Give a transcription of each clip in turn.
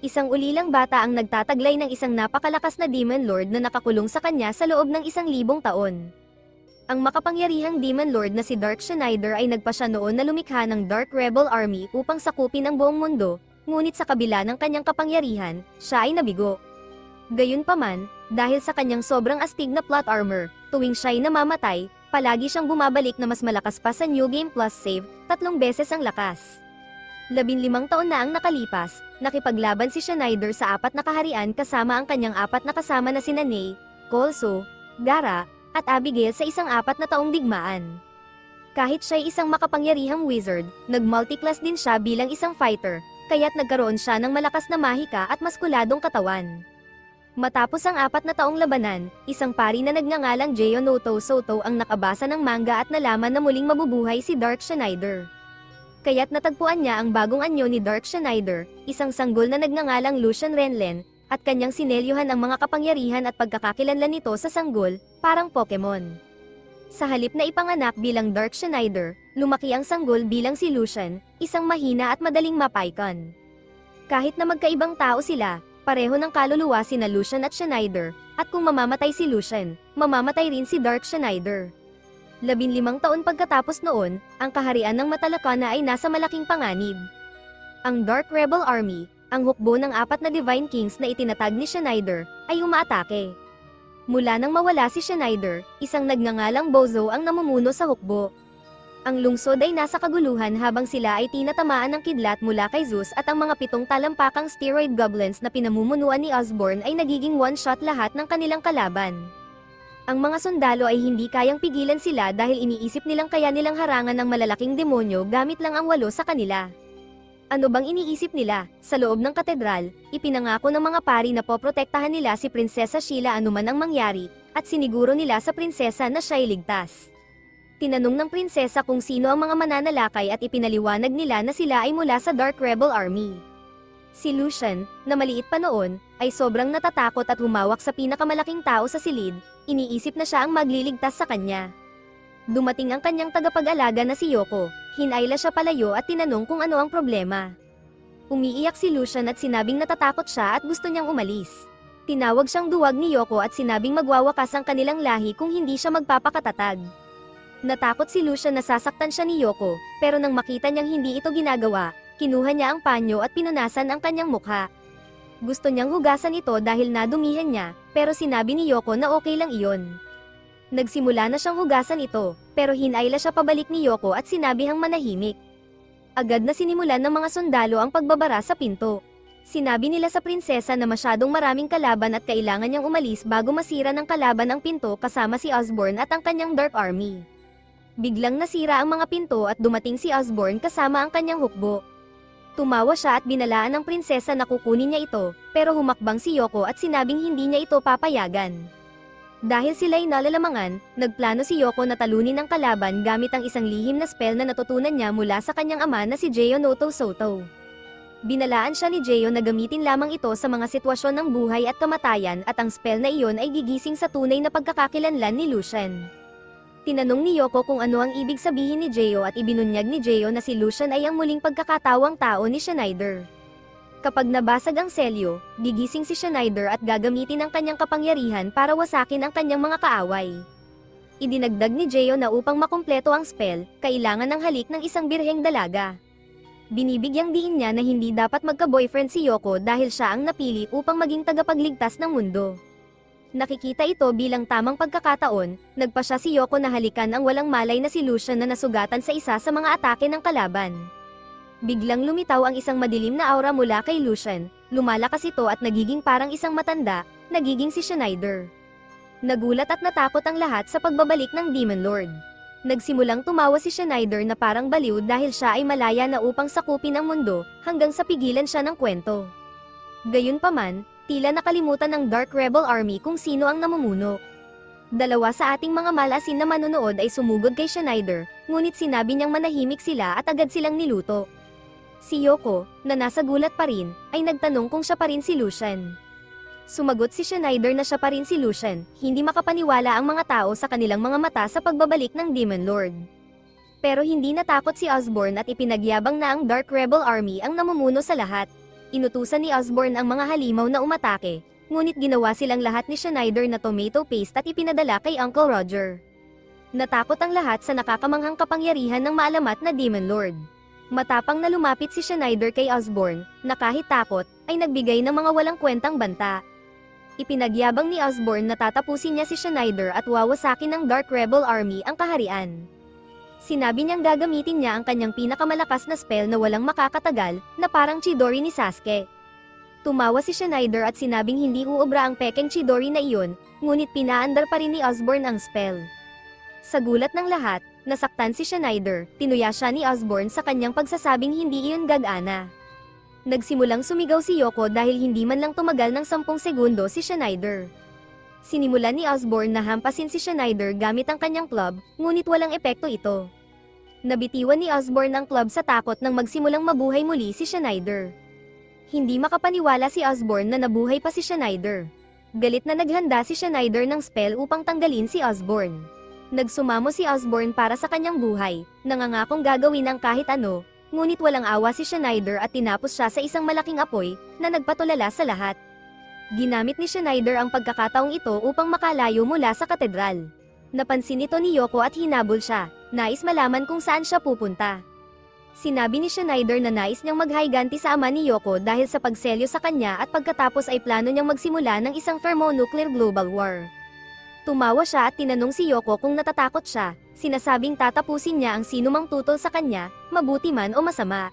Isang ulilang bata ang nagtataglay ng isang napakalakas na Demon Lord na nakakulong sa kanya sa loob ng 1,000 taon. Ang makapangyarihang Demon Lord na si Dark Schneider ay nagpasya noon na lumikha ng Dark Rebel Army upang sakupin ang buong mundo, ngunit sa kabila ng kanyang kapangyarihan, siya ay nabigo. Gayunpaman, dahil sa kanyang sobrang astig na plot armor, tuwing siya'y namamatay, palagi siyang bumabalik na mas malakas pa sa New Game Plus save, 3 beses ang lakas. 15 taon na ang nakalipas, nakipaglaban si Schneider sa 4 na kaharian kasama ang kanyang 4 na kasama na sina Ney, Kolso, Gara, at Abigail sa isang 4 na taong digmaan. Kahit siya'y isang makapangyarihang wizard, nag-multiclass din siya bilang isang fighter, kaya't nagkaroon siya ng malakas na mahika at maskuladong katawan. Matapos ang 4 na taong labanan, isang pari na nagngangalang Jeyo Noto Soto ang nakabasa ng manga at nalaman na muling mabubuhay si Dark Schneider. Kaya't natagpuan niya ang bagong anyo ni Dark Schneider, isang sanggol na nagngangalang Lucian Renlen, at kanyang sinelyuhan ang mga kapangyarihan at pagkakakilanlan nito sa sanggol, parang Pokemon. Sa halip na ipanganak bilang Dark Schneider, lumaki ang sanggol bilang si Lucian, isang mahina at madaling mapaikon. Kahit na magkaibang tao sila, pareho ng kaluluwa sina Lucian at Schneider, at kung mamamatay si Lucian, mamamatay rin si Dark Schneider. 15 taon pagkatapos noon, ang kaharian ng Matalakana ay nasa malaking panganib. Ang Dark Rebel Army, ang hukbo ng 4 na Divine Kings na itinatag ni Schneider, ay umaatake. Mula nang mawala si Schneider, isang nagngangalang Bozo ang namumuno sa hukbo. Ang lungsod ay nasa kaguluhan habang sila ay tinatamaan ng kidlat mula kay Zeus at ang mga 7 talampakang steroid goblins na pinamumunuan ni Osborn ay nagiging one-shot lahat ng kanilang kalaban. Ang mga sundalo ay hindi kayang pigilan sila dahil iniisip nilang kaya nilang harangan ng malalaking demonyo gamit lang ang 8 sa kanila. Ano bang iniisip nila? Sa loob ng katedral, ipinangako ng mga pari na poprotektahan nila si Prinsesa Sheila anuman ang mangyari, at siniguro nila sa prinsesa na siya'y ligtas. Tinanong ng prinsesa kung sino ang mga mananalakay at ipinaliwanag nila na sila ay mula sa Dark Rebel Army. Si Lucian, na maliit pa noon, ay sobrang natatakot at humawak sa pinakamalaking tao sa silid, iniisip na siya ang magliligtas sa kanya. Dumating ang kanyang tagapag-alaga na si Yoko, hinayla siya palayo at tinanong kung ano ang problema. Umiiyak si Lucian at sinabing natatakot siya at gusto niyang umalis. Tinawag siyang duwag ni Yoko at sinabing magwawakas ang kanilang lahi kung hindi siya magpapakatatag. Natakot si Lucian na sasaktan siya ni Yoko, pero nang makita niyang hindi ito ginagawa, kinuha niya ang panyo at pinunasan ang kanyang mukha. Gusto niyang hugasan ito dahil nadumihan niya, pero sinabi ni Yoko na okay lang iyon. Nagsimula na siyang hugasan ito, pero hinayla siya pabalik ni Yoko at sinabihang manahimik. Agad na sinimulan ng mga sundalo ang pagbabara sa pinto. Sinabi nila sa prinsesa na masyadong maraming kalaban at kailangan niyang umalis bago masira ng kalaban ang pinto kasama si Osborn at ang kanyang Dark Army. Biglang nasira ang mga pinto at dumating si Osborn kasama ang kanyang hukbo. Tumawa siya at binalaan ng prinsesa na kukunin niya ito, pero humakbang si Yoko at sinabing hindi niya ito papayagan. Dahil sila'y nalalamangan, nagplano si Yoko na talunin ang kalaban gamit ang isang lihim na spell na natutunan niya mula sa kanyang ama na si Jeyo Noto Soto. Binalaan siya ni Jeyo na gamitin lamang ito sa mga sitwasyon ng buhay at kamatayan at ang spell na iyon ay gigising sa tunay na pagkakakilanlan ni Lucian. Tinanong ni Yoko kung ano ang ibig sabihin ni Jeyo at ibinunyag ni Jeyo na si Lucian ay ang muling pagkakatawang tao ni Schneider. Kapag nabasag ang selyo, gigising si Schneider at gagamitin ang kanyang kapangyarihan para wasakin ang kanyang mga kaaway. Idinagdag ni Jeyo na upang makumpleto ang spell, kailangan ng halik ng isang birheng dalaga. Binibigyang diin niya na hindi dapat magka-boyfriend si Yoko dahil siya ang napili upang maging tagapagligtas ng mundo. Nakikita ito bilang tamang pagkakataon, nagpasya si Yoko na halikan ang walang malay na si Lucian na nasugatan sa isa sa mga atake ng kalaban. Biglang lumitaw ang isang madilim na aura mula kay Lucian, lumalakas ito at nagiging parang isang matanda, nagiging si Schneider. Nagulat at natakot ang lahat sa pagbabalik ng Demon Lord. Nagsimulang tumawa si Schneider na parang baliw dahil siya ay malaya na upang sakupin ang mundo, hanggang sa pigilan siya ng kwento. Gayunpaman, tila nakalimutan ng Dark Rebel Army kung sino ang namumuno. Dalawa sa ating mga malasin na manonood ay sumugod kay Schneider, ngunit sinabi niyang manahimik sila at agad silang niluto. Si Yoko, na nasa gulat pa rin, ay nagtanong kung siya pa rin si Lucian. Sumagot si Schneider na siya pa rin si Lucian, hindi makapaniwala ang mga tao sa kanilang mga mata sa pagbabalik ng Demon Lord. Pero hindi natakot si Osborn at ipinagyabang na ang Dark Rebel Army ang namumuno sa lahat. Inutusan ni Osborn ang mga halimaw na umatake, ngunit ginawa silang lahat ni Schneider na tomato paste at ipinadala kay Uncle Roger. Natakot ang lahat sa nakakamanghang kapangyarihan ng maalamat na Demon Lord. Matapang na lumapit si Schneider kay Osborn, na kahit takot, ay nagbigay ng mga walang kwentang banta. Ipinagyabang ni Osborn na tatapusin niya si Schneider at wawasakin ng Dark Rebel Army ang kaharian. Sinabi niyang gagamitin niya ang kanyang pinakamalakas na spell na walang makakatagal, na parang Chidori ni Sasuke. Tumawa si Schneider at sinabing hindi uubra ang pekeng Chidori na iyon, ngunit pinaandar pa rin ni Osborn ang spell. Sa gulat ng lahat, nasaktan si Schneider, tinuya siya ni Osborn sa kanyang pagsasabing hindi iyon gagana. Nagsimulang sumigaw si Yoko dahil hindi man lang tumagal ng 10 segundo si Schneider. Sinimulan ni Osborn na hampasin si Schneider gamit ang kanyang club, ngunit walang epekto ito. Nabitiwan ni Osborn ang club sa takot nang magsimulang mabuhay muli si Schneider. Hindi makapaniwala si Osborn na nabuhay pa si Schneider. Galit na naghanda si Schneider ng spell upang tanggalin si Osborn. Nagsumamo si Osborn para sa kanyang buhay, nangangakong gagawin ang kahit ano, ngunit walang awa si Schneider at tinapos siya sa isang malaking apoy, na nagpatulala sa lahat. Ginamit ni Schneider ang pagkakataong ito upang makalayo mula sa katedral. Napansin ito ni Yoko at hinabol siya, nais malaman kung saan siya pupunta. Sinabi ni Schneider na nais niyang maghiganti sa ama ni Yoko dahil sa pagselyo sa kanya at pagkatapos ay plano niyang magsimula ng isang thermonuclear global war. Tumawa siya at tinanong si Yoko kung natatakot siya, sinasabing tatapusin niya ang sinumang tutol sa kanya, mabuti man o masama.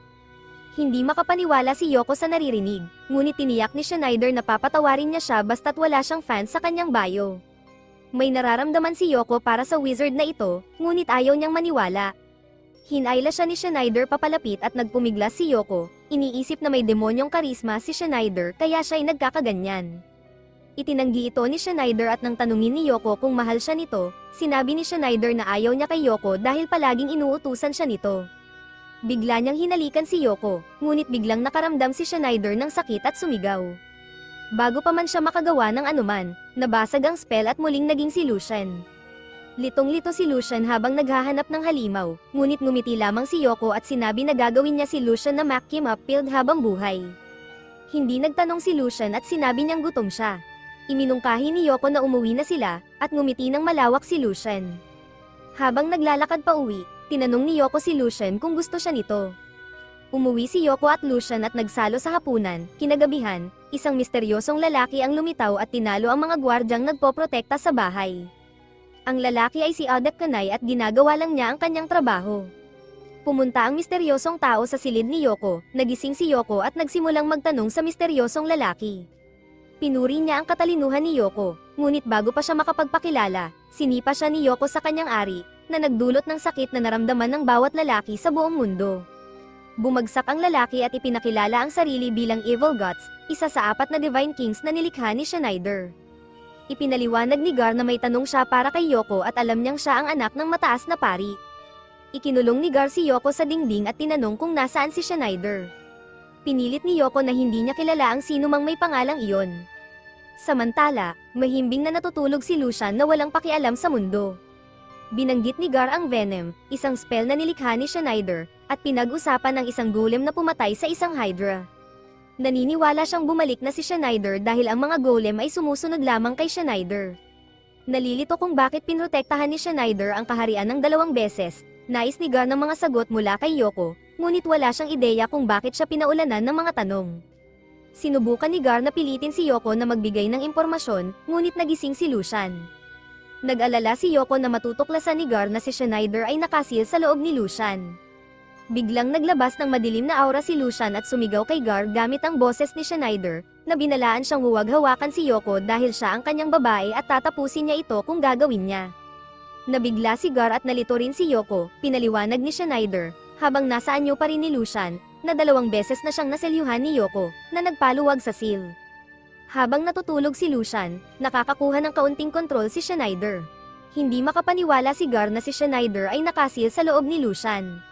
Hindi makapaniwala si Yoko sa naririnig, ngunit tiniyak ni Schneider na papatawarin niya siya basta't wala siyang fans sa kanyang bio. May nararamdaman si Yoko para sa wizard na ito, ngunit ayaw niyang maniwala. Hinayla siya ni Schneider papalapit at nagpumiglas si Yoko, iniisip na may demonyong karisma si Schneider kaya siya ay nagkakaganyan. Itinanggi ito ni Schneider at nang tanungin ni Yoko kung mahal siya nito, sinabi ni Schneider na ayaw niya kay Yoko dahil palaging inuutusan siya nito. Bigla niyang hinalikan si Yoko, ngunit biglang nakaramdam si Schneider ng sakit at sumigaw. Bago pa man siya makagawa ng anuman, nabasag ang spell at muling naging si Lucian. Litong-lito si Lucian habang naghahanap ng halimaw, ngunit ngumiti lamang si Yoko at sinabi na gagawin niya si Lucian na Mac him up field habang buhay. Hindi nagtanong si Lucian at sinabi niyang gutom siya. Iminungkahi ni Yoko na umuwi na sila, at ngumiti ng malawak si Lucian. Habang naglalakad pa uwi, tinanong ni Yoko si Lucian kung gusto siya nito. Umuwi si Yoko at Lucian at nagsalo sa hapunan. Kinagabihan, isang misteryosong lalaki ang lumitaw at tinalo ang mga gwardyang nagpoprotekta sa bahay. Ang lalaki ay si Adep Kanay at ginagawa lang niya ang kanyang trabaho. Pumunta ang misteryosong tao sa silid ni Yoko, nagising si Yoko at nagsimulang magtanong sa misteryosong lalaki. Pinuri niya ang katalinuhan ni Yoko, ngunit bago pa siya makapagpakilala, sinipa siya ni Yoko sa kanyang ari, na nagdulot ng sakit na naramdaman ng bawat lalaki sa buong mundo. Bumagsak ang lalaki at ipinakilala ang sarili bilang Evil Guts, isa sa 4 na Divine Kings na nilikha ni Schneider. Ipinaliwanag ni Gar na may tanong siya para kay Yoko at alam niyang siya ang anak ng mataas na pari. Ikinulong ni Gar si Yoko sa dingding at tinanong kung nasaan si Schneider. Pinilit ni Yoko na hindi niya kilala ang sino mang may pangalang iyon. Samantala, mahimbing na natutulog si Lucian na walang pakialam sa mundo. Binanggit ni Gar ang Venom, isang spell na nilikha ni Schneider, at pinag-usapan ng isang golem na pumatay sa isang Hydra. Naniniwala siyang bumalik na si Schneider dahil ang mga golem ay sumusunod lamang kay Schneider. Nalilito kung bakit pinrotektahan ni Schneider ang kaharian ng 2 beses. Nais ni Gar ng mga sagot mula kay Yoko, ngunit wala siyang ideya kung bakit siya pinaulanan ng mga tanong. Sinubukan ni Gar na pilitin si Yoko na magbigay ng impormasyon, ngunit nagising si Lucian. Nag-alala si Yoko na matutuklasan ni Gar na si Schneider ay nakasil sa loob ni Lucian. Biglang naglabas ng madilim na aura si Lucian at sumigaw kay Gar gamit ang boses ni Schneider, na binalaan siyang huwag hawakan si Yoko dahil siya ang kanyang babae at tatapusin niya ito kung gagawin niya. Nabigla si Gar at nalito rin si Yoko, pinaliwanag ni Schneider, habang nasa anyo pa rin ni Lucian, na 2 beses na siyang naselyuhan ni Yoko, na nagpaluwag sa seal. Habang natutulog si Lucian, nakakakuha ng kaunting kontrol si Schneider. Hindi makapaniwala si Gar na si Schneider ay nakasil sa loob ni Lucian.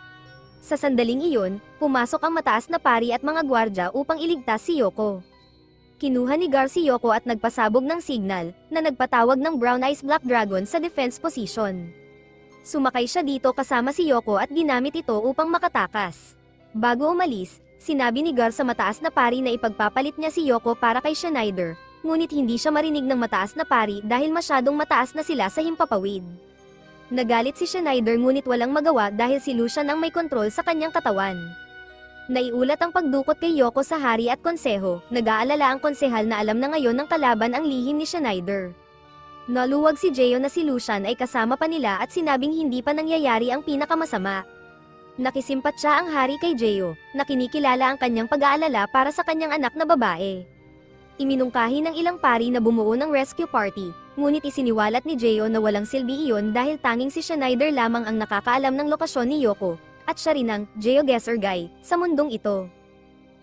Sa sandaling iyon, pumasok ang mataas na pari at mga gwardya upang iligtas si Yoko. Kinuha ni Gar si Yoko at nagpasabog ng signal, na nagpatawag ng Brown Eyes Black Dragon sa defense position. Sumakay siya dito kasama si Yoko at ginamit ito upang makatakas. Bago umalis, Sinabi ni Gar sa mataas na pari na ipagpapalit niya si Yoko para kay Schneider, ngunit hindi siya marinig ng mataas na pari dahil masyadong mataas na sila sa himpapawid. Nagalit si Schneider ngunit walang magawa dahil si Lucian ang may kontrol sa kanyang katawan. Naiulat ang pagdukot kay Yoko sa hari at konseho, nag-aalala ang konsehal na alam na ngayon ng kalaban ang lihim ni Schneider. Naluwag si Geo na si Lucian ay kasama pa nila at sinabing hindi pa nangyayari ang pinakamasama. Nakisimpatya ang hari kay Geo, na kinikilala ang kanyang pag-aalala para sa kanyang anak na babae. Iminungkahi ng ilang pari na bumuo ng rescue party, ngunit isiniwalat ni Geo na walang silbi iyon dahil tanging si Schneider lamang ang nakakaalam ng lokasyon ni Yoko, at siya rin ang geoguesser guy sa mundong ito.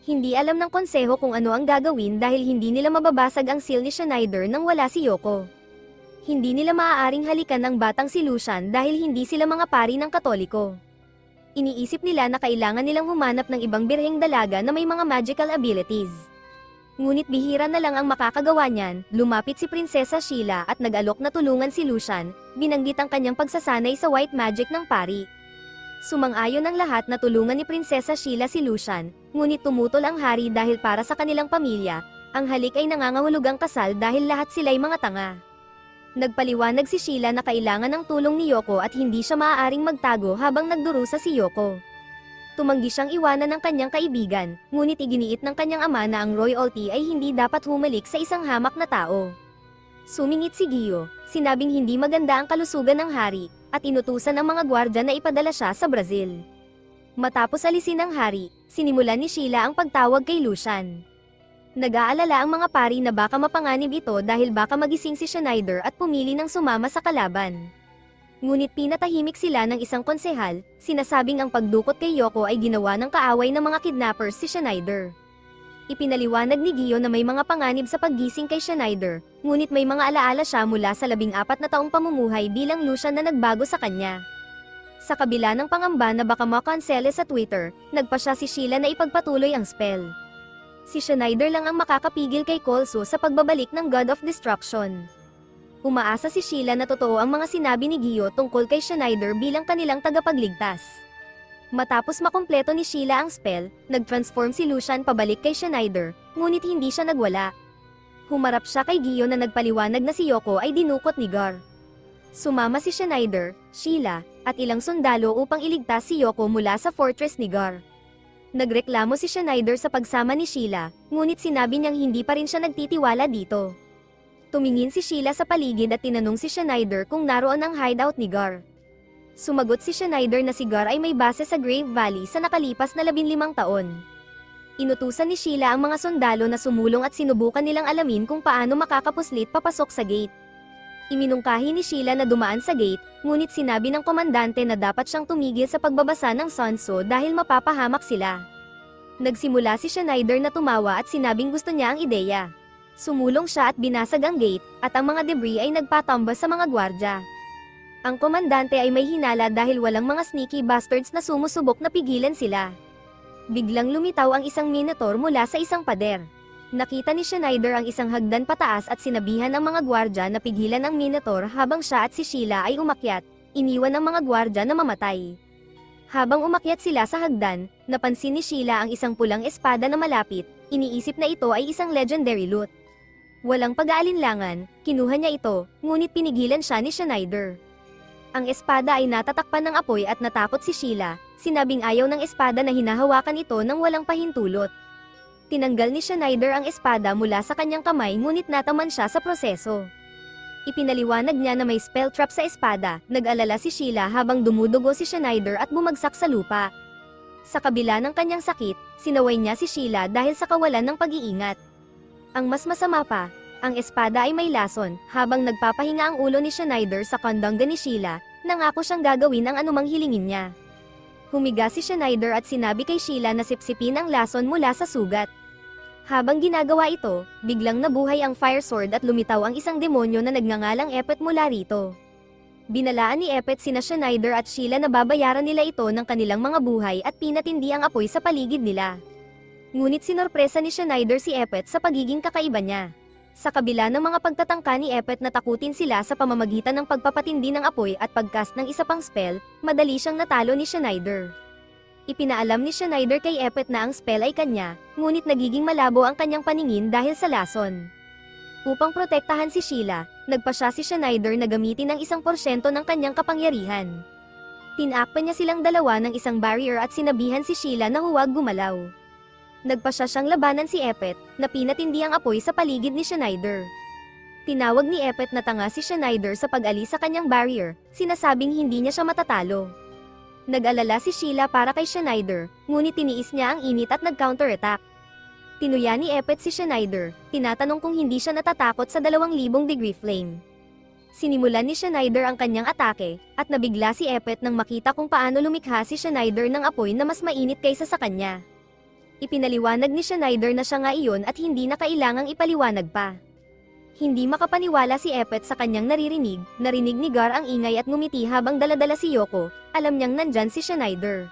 Hindi alam ng konseho kung ano ang gagawin dahil hindi nila mababasag ang seal ni Schneider nang wala si Yoko. Hindi nila maaaring halikan ng batang si Lucian dahil hindi sila mga pari ng Katoliko. Iniisip nila na kailangan nilang humanap ng ibang birheng dalaga na may mga magical abilities. Ngunit bihira na lang ang makakagawa niyan, lumapit si Prinsesa Sheila at nag-alok na tulungan si Lucian, binanggit ang kanyang pagsasanay sa white magic ng pari. Sumang-ayon ang lahat na tulungan ni Prinsesa Sheila si Lucian, ngunit tumutol ang hari dahil para sa kanilang pamilya, ang halik ay nangangahulugang kasal dahil lahat sila'y mga tanga. Nagpaliwanag si Sheila na kailangan ng tulong ni Yoko at hindi siya maaaring magtago habang nagdurusa si Yoko. Tumanggi siyang iwanan ng kanyang kaibigan, ngunit iginiit ng kanyang ama na ang royalty ay hindi dapat humalik sa isang hamak na tao. Sumingit si Gio, sinabing hindi maganda ang kalusugan ng hari, at inutusan ang mga gwardya na ipadala siya sa Brazil. Matapos alisin ang hari, sinimulan ni Sheila ang pagtawag kay Lucian. Nag-aalala ang mga pari na baka mapanganib ito dahil baka magising si Schneider at pumili ng sumama sa kalaban. Ngunit pinatahimik sila ng isang konsehal, sinasabing ang pagdukot kay Yoko ay ginawa ng kaaway ng mga kidnappers si Schneider. Ipinaliwanag ni Gio na may mga panganib sa paggising kay Schneider, ngunit may mga alaala siya mula sa 14 na taong pamumuhay bilang Lucian na nagbago sa kanya. Sa kabila ng pangamba na baka makansele sa Twitter, nagpa siya si Sheila na ipagpatuloy ang spell. Si Schneider lang ang makakapigil kay Kolso sa pagbabalik ng God of Destruction. Umaasa si Sheila na totoo ang mga sinabi ni Gio tungkol kay Schneider bilang kanilang tagapagligtas. Matapos makumpleto ni Sheila ang spell, nag-transform si Lucian pabalik kay Schneider, ngunit hindi siya nagwala. Humarap siya kay Gio na nagpaliwanag na si Yoko ay dinukot ni Gar. Sumama si Schneider, Sheila, at ilang sundalo upang iligtas si Yoko mula sa fortress ni Gar. Nagreklamo si Schneider sa pagsama ni Sheila, ngunit sinabi niyang hindi pa rin siya nagtitiwala dito. Tumingin si Sheila sa paligid at tinanong si Schneider kung naroon ang hideout ni Gar. Sumagot si Schneider na si Gar ay may base sa Grave Valley sa nakalipas na 15 taon. Inutusan ni Sheila ang mga sundalo na sumulong at sinubukan nilang alamin kung paano makakapuslit papasok sa gate. Iminungkahi ni Sheila na dumaan sa gate, ngunit sinabi ng komandante na dapat siyang tumigil sa pagbabasa ng Sunso dahil mapapahamak sila. Nagsimula si Schneider na tumawa at sinabing gusto niya ang ideya. Sumulong siya at binasag ang gate, at ang mga debris ay nagpatumba sa mga gwardya. Ang komandante ay may hinala dahil walang mga sneaky bastards na sumusubok na pigilan sila. Biglang lumitaw ang isang minotaur mula sa isang pader. Nakita ni Schneider ang isang hagdan pataas at sinabihan ng mga gwardya na pigilan ang minotaur habang siya at si Sheila ay umakyat, iniwan ng mga gwardya na mamatay. Habang umakyat sila sa hagdan, napansin ni Sheila ang isang pulang espada na malapit, iniisip na ito ay isang legendary loot. Walang pag-aalinlangan, kinuha niya ito, ngunit pinigilan siya ni Schneider. Ang espada ay natatakpan ng apoy at natakot si Sheila, sinabing ayaw ng espada na hinahawakan ito nang walang pahintulot. Tinanggal ni Schneider ang espada mula sa kanyang kamay ngunit nataman siya sa proseso. Ipinaliwanag niya na may spell trap sa espada, nag-alala si Sheila habang dumudugo si Schneider at bumagsak sa lupa. Sa kabila ng kanyang sakit, sinaway niya si Sheila dahil sa kawalan ng pag-iingat. Ang mas masama pa, ang espada ay may lason, habang nagpapahinga ang ulo ni Schneider sa kandangga ni Sheila, nangako siyang gagawin ang anumang hilingin niya. Humiga si Schneider at sinabi kay Sheila na sipsipin ang lason mula sa sugat. Habang ginagawa ito, biglang nabuhay ang fire sword at lumitaw ang isang demonyo na nagngangalang Epet mula rito. Binalaan ni Epet sina Schneider at Sheila na babayaran nila ito ng kanilang mga buhay at pinatindi ang apoy sa paligid nila. Ngunit sinorpresa ni Schneider si Epet sa pagiging kakaiba niya. Sa kabila ng mga pagtatangka ni Epet na takutin sila sa pamamagitan ng pagpapatindi ng apoy at pagcast ng isa pang spell, madali siyang natalo ni Schneider. Ipinaalam ni Schneider kay Epet na ang spell ay kanya, ngunit nagiging malabo ang kanyang paningin dahil sa lason. Upang protektahan si Sheila, nagpa siya si Schneider na gamitin ang 1% ng kanyang kapangyarihan. Tinakpan niya silang dalawa ng isang barrier at sinabihan si Sheila na huwag gumalaw. Nagpa siya siyang labanan si Epet, na pinatindi ang apoy sa paligid ni Schneider. Tinawag ni Epet na tanga si Schneider sa pag-alis sa kanyang barrier, sinasabing hindi niya siya matatalo. Nag-alala si Sheila para kay Schneider, ngunit tiniis niya ang init at nag-counterattack. Tinuya ni Epet si Schneider, tinatanong kung hindi siya natatakot sa 2,000 degree flame. Sinimulan ni Schneider ang kanyang atake, at nabigla si Epet nang makita kung paano lumikha si Schneider ng apoy na mas mainit kaysa sa kanya. Ipinaliwanag ni Schneider na siya nga iyon at hindi na kailangang ipaliwanag pa. Hindi makapaniwala si Epet sa kanyang narinig ni Gar ang ingay at ngumiti habang daladala si Yoko, alam niyang nandyan si Schneider.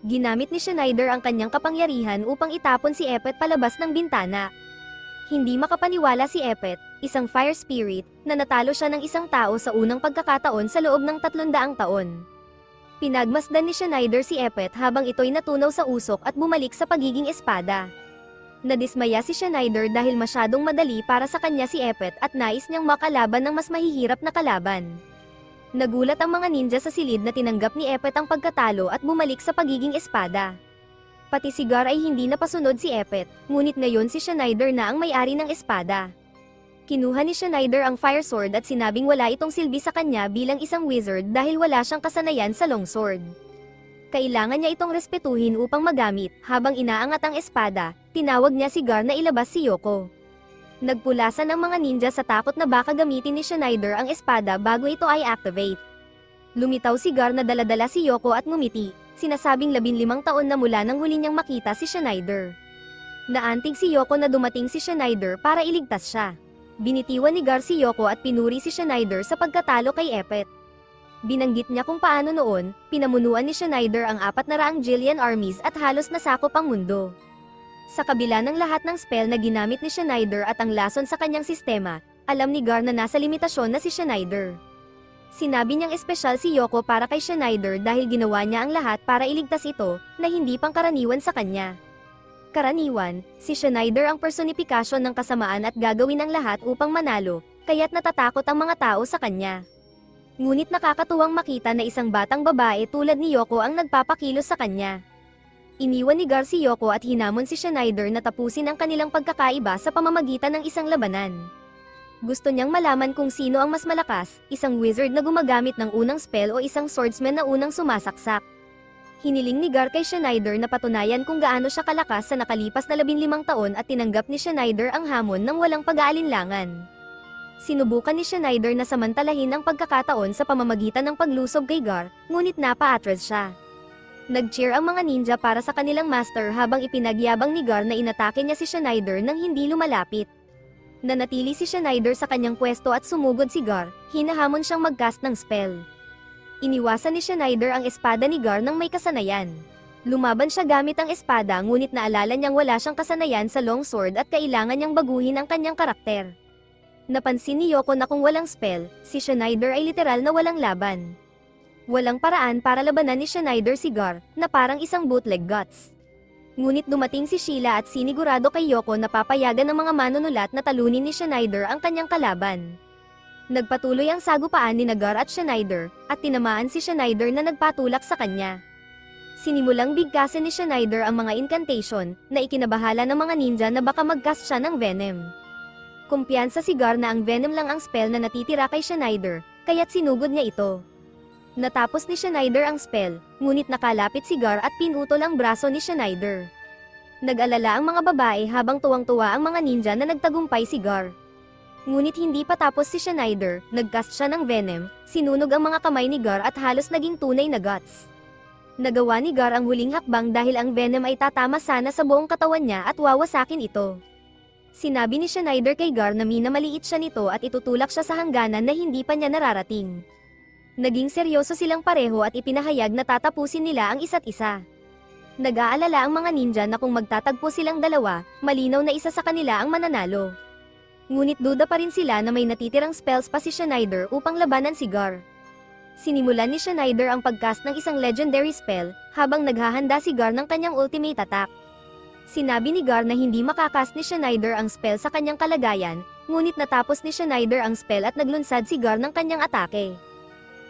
Ginamit ni Schneider ang kanyang kapangyarihan upang itapon si Epet palabas ng bintana. Hindi makapaniwala si Epet, isang fire spirit, na natalo siya ng isang tao sa unang pagkakataon sa loob ng 300 taon. Pinagmasdan ni Schneider si Epet habang ito'y natunaw sa usok at bumalik sa pagiging espada. Nadismaya si Schneider dahil masyadong madali para sa kanya si Epet at nais niyang makalaban ng mas mahihirap na kalaban. Nagulat ang mga ninja sa silid na tinanggap ni Epet ang pagkatalo at bumalik sa pagiging espada. Pati si Gar ay hindi napasunod si Epet, ngunit ngayon si Schneider na ang may-ari ng espada. Kinuha ni Schneider ang fire sword at sinabing wala itong silbi sa kanya bilang isang wizard dahil wala siyang kasanayan sa long sword. Kailangan niya itong respetuhin upang magamit. Habang inaangat ang espada, tinawag niya si Gar na ilabas si Yoko. Nagpulasan ang mga ninja sa takot na baka gamitin ni Schneider ang espada bago ito ay activate. Lumitaw si Gar na daladala si Yoko at ngumiti, sinasabing 15 taon na mula nang huli niyang makita si Schneider. Naantig si Yoko na dumating si Schneider para iligtas siya. Binitiwan ni Gar si Yoko at pinuri si Schneider sa pagkatalo kay Epet. Binanggit niya kung paano noon, pinamunuan ni Schneider ang 400 Jillian armies at halos nasakop ang mundo. Sa kabila ng lahat ng spell na ginamit ni Schneider at ang lason sa kanyang sistema, alam ni Gar na nasa limitasyon na si Schneider. Sinabi niyang espesyal si Yoko para kay Schneider dahil ginawa niya ang lahat para iligtas ito, na hindi pangkaraniwan sa kanya. Karaniwan, si Schneider ang personifikasyon ng kasamaan at gagawin ang lahat upang manalo, kaya't natatakot ang mga tao sa kanya. Ngunit nakakatuwang makita na isang batang babae tulad ni Yoko ang nagpapakilos sa kanya. Iniwan ni Gar si Yoko at hinamon si Schneider na tapusin ang kanilang pagkakaiba sa pamamagitan ng isang labanan. Gusto niyang malaman kung sino ang mas malakas, isang wizard na gumagamit ng unang spell o isang swordsman na unang sumasaksak. Hiniling ni Gar kay Schneider na patunayan kung gaano siya kalakas sa nakalipas na 15 taon at tinanggap ni Schneider ang hamon ng walang pag-aalinlangan. Sinubukan ni Schneider na samantalahin ang pagkakataon sa pamamagitan ng paglusob kay Gar, ngunit napa-atras siya. Nag-cheer ang mga ninja para sa kanilang master habang ipinagyabang ni Gar na inatake niya si Schneider nang hindi lumalapit. Nanatili si Schneider sa kanyang pwesto at sumugod si Gar, hinahamon siyang mag-cast ng spell. Iniwasan ni Schneider ang espada ni Gar nang may kasanayan. Lumaban siya gamit ang espada ngunit naalala niyang wala siyang kasanayan sa long sword at kailangan niyang baguhin ang kanyang karakter. Napansin ni Yoko na kung walang spell, si Schneider ay literal na walang laban. Walang paraan para labanan ni Schneider si Gar, na parang isang bootleg guts. Ngunit dumating si Sheila at sinigurado kay Yoko na papayagan ng mga manunulat na talunin ni Schneider ang kanyang kalaban. Nagpatuloy ang sagupaan ni Gar at Schneider, at tinamaan si Schneider na nagpatulak sa kanya. Sinimulang bigkasin ni Schneider ang mga incantation, na ikinabahala ng mga ninja na baka mag-cast siya ng venom. Kumpiyansa si Gar na ang venom lang ang spell na natitira kay Schneider, kaya't sinugod niya ito. Natapos ni Schneider ang spell, ngunit nakalapit si Gar at pinutol ang braso ni Schneider. Nag-alala ang mga babae habang tuwang-tuwa ang mga ninja na nagtagumpay si Gar. Ngunit hindi pa tapos si Schneider, nag-cast siya ng venom, sinunog ang mga kamay ni Gar at halos naging tunay na guts. Nagawa ni Gar ang huling hakbang dahil ang venom ay tatama sana sa buong katawan niya at wawasakin ito. Sinabi ni Schneider kay Gar na minamaliit siya nito at itutulak siya sa hangganan na hindi pa niya nararating. Naging seryoso silang pareho at ipinahayag na tatapusin nila ang isa't isa. Nag-aalala ang mga ninja na kung magtatagpo silang dalawa, malinaw na isa sa kanila ang mananalo. Ngunit duda pa rin sila na may natitirang spells pa si Schneider upang labanan si Gar. Sinimulan ni Schneider ang pagcast ng isang legendary spell, habang naghahanda si Gar ng kanyang ultimate attack. Sinabi ni Gar na hindi makakast ni Schneider ang spell sa kanyang kalagayan, ngunit natapos ni Schneider ang spell at naglunsad si Gar ng kanyang atake.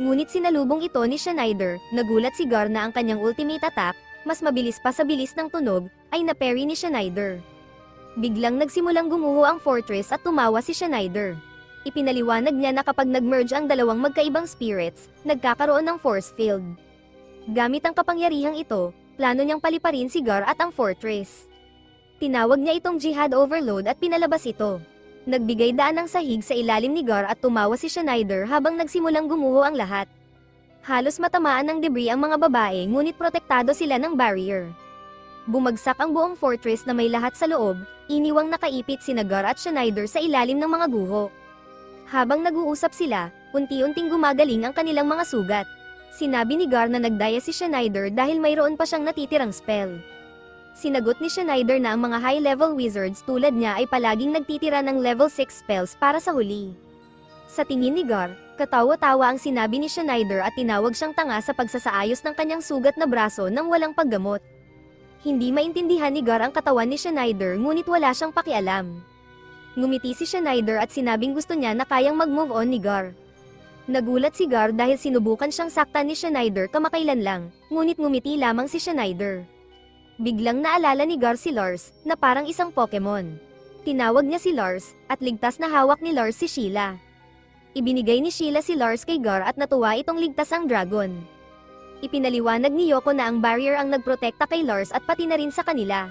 Ngunit sinalubong ito ni Schneider, nagulat si Gar na ang kanyang ultimate attack, mas mabilis pa sa bilis ng tunog, ay na-parry ni Schneider. Biglang nagsimulang gumuho ang fortress at tumawa si Schneider. Ipinaliwanag niya na kapag nag-merge ang dalawang magkaibang spirits, nagkakaroon ng force field. Gamit ang kapangyarihang ito, plano niyang paliparin si Gar at ang fortress. Tinawag niya itong Jihad Overload at pinalabas ito. Nagbigay daan ng sahig sa ilalim ni Gar at tumawa si Schneider habang nagsimulang gumuho ang lahat. Halos matamaan ng debris ang mga babae ngunit protektado sila ng barrier. Bumagsak ang buong fortress na may lahat sa loob, iniwang nakaipit sina Gar at Schneider sa ilalim ng mga guho. Habang nag-uusap sila, unti-unting gumagaling ang kanilang mga sugat. Sinabi ni Gar na nagdaya si Schneider dahil mayroon pa siyang natitirang spell. Sinagot ni Schneider na ang mga high-level wizards tulad niya ay palaging nagtitira ng level 6 spells para sa huli. Sa tingin ni Gar, katawa-tawa ang sinabi ni Schneider at tinawag siyang tanga sa pagsasaayos ng kanyang sugat na braso nang walang paggamot. Hindi maintindihan ni Gar ang katawan ni Schneider ngunit wala siyang pakialam. Ngumiti si Schneider at sinabing gusto niya na kayang mag-move on ni Gar. Nagulat si Gar dahil sinubukan siyang saktan ni Schneider kamakailan lang, ngunit ngumiti lamang si Schneider. Biglang naalala ni Gar si Lars, na parang isang Pokemon. Tinawag niya si Lars, at ligtas na hawak ni Lars si Sheila. Ibinigay ni Sheila si Lars kay Gar at natuwa itong ligtas ang dragon. Ipinaliwanag ni Yoko na ang barrier ang nagprotekta kay Lars at pati na rin sa kanila.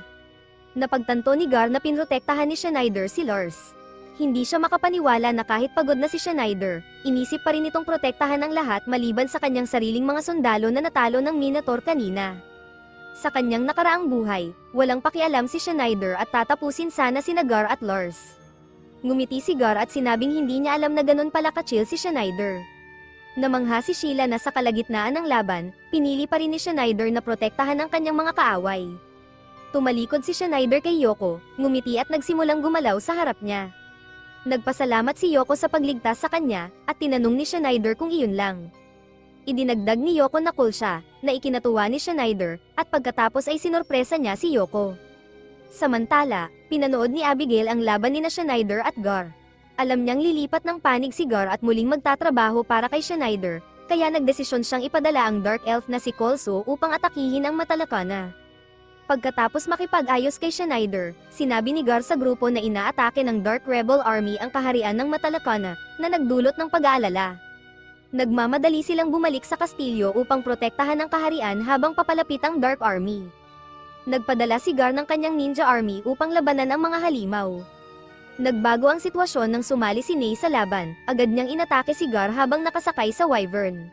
Napagtanto ni Gar na pinrotektahan ni Schneider si Lars. Hindi siya makapaniwala na kahit pagod na si Schneider, inisip pa rin itong protektahan ang lahat maliban sa kanyang sariling mga sundalo na natalo ng Minotaur kanina. Sa kanyang nakaraang buhay, walang pakialam si Schneider at tatapusin sana sina Gar at Lars. Ngumiti si Gar at sinabing hindi niya alam na ganun pala ka-chill si Schneider. Namangha si Sheila na sa kalagitnaan ng laban, pinili pa rin ni Schneider na protektahan ang kanyang mga kaaway. Tumalikod si Schneider kay Yoko, ngumiti at nagsimulang gumalaw sa harap niya. Nagpasalamat si Yoko sa pagligtas sa kanya, at tinanong ni Schneider kung iyon lang. Idinagdag ni Yoko na cool siya, na ikinatuwa ni Schneider, at pagkatapos ay sinorpresa niya si Yoko. Samantala, pinanood ni Abigail ang laban ni Schneider at Gar. Alam niyang lilipat ng panig si Gar at muling magtatrabaho para kay Schneider, kaya nagdesisyon siyang ipadala ang Dark Elf na si Kolso upang atakihin ang Matalakana. Pagkatapos makipag-ayos kay Schneider, sinabi ni Gar sa grupo na inaatake ng Dark Rebel Army ang kaharian ng Matalakana, na nagdulot ng pag-aalala. Nagmamadali silang bumalik sa kastilyo upang protektahan ang kaharian habang papalapit ang Dark Army. Nagpadala si Gar ng kanyang ninja army upang labanan ang mga halimaw. Nagbago ang sitwasyon nang sumali si Ney sa laban, agad niyang inatake si Gar habang nakasakay sa Wyvern.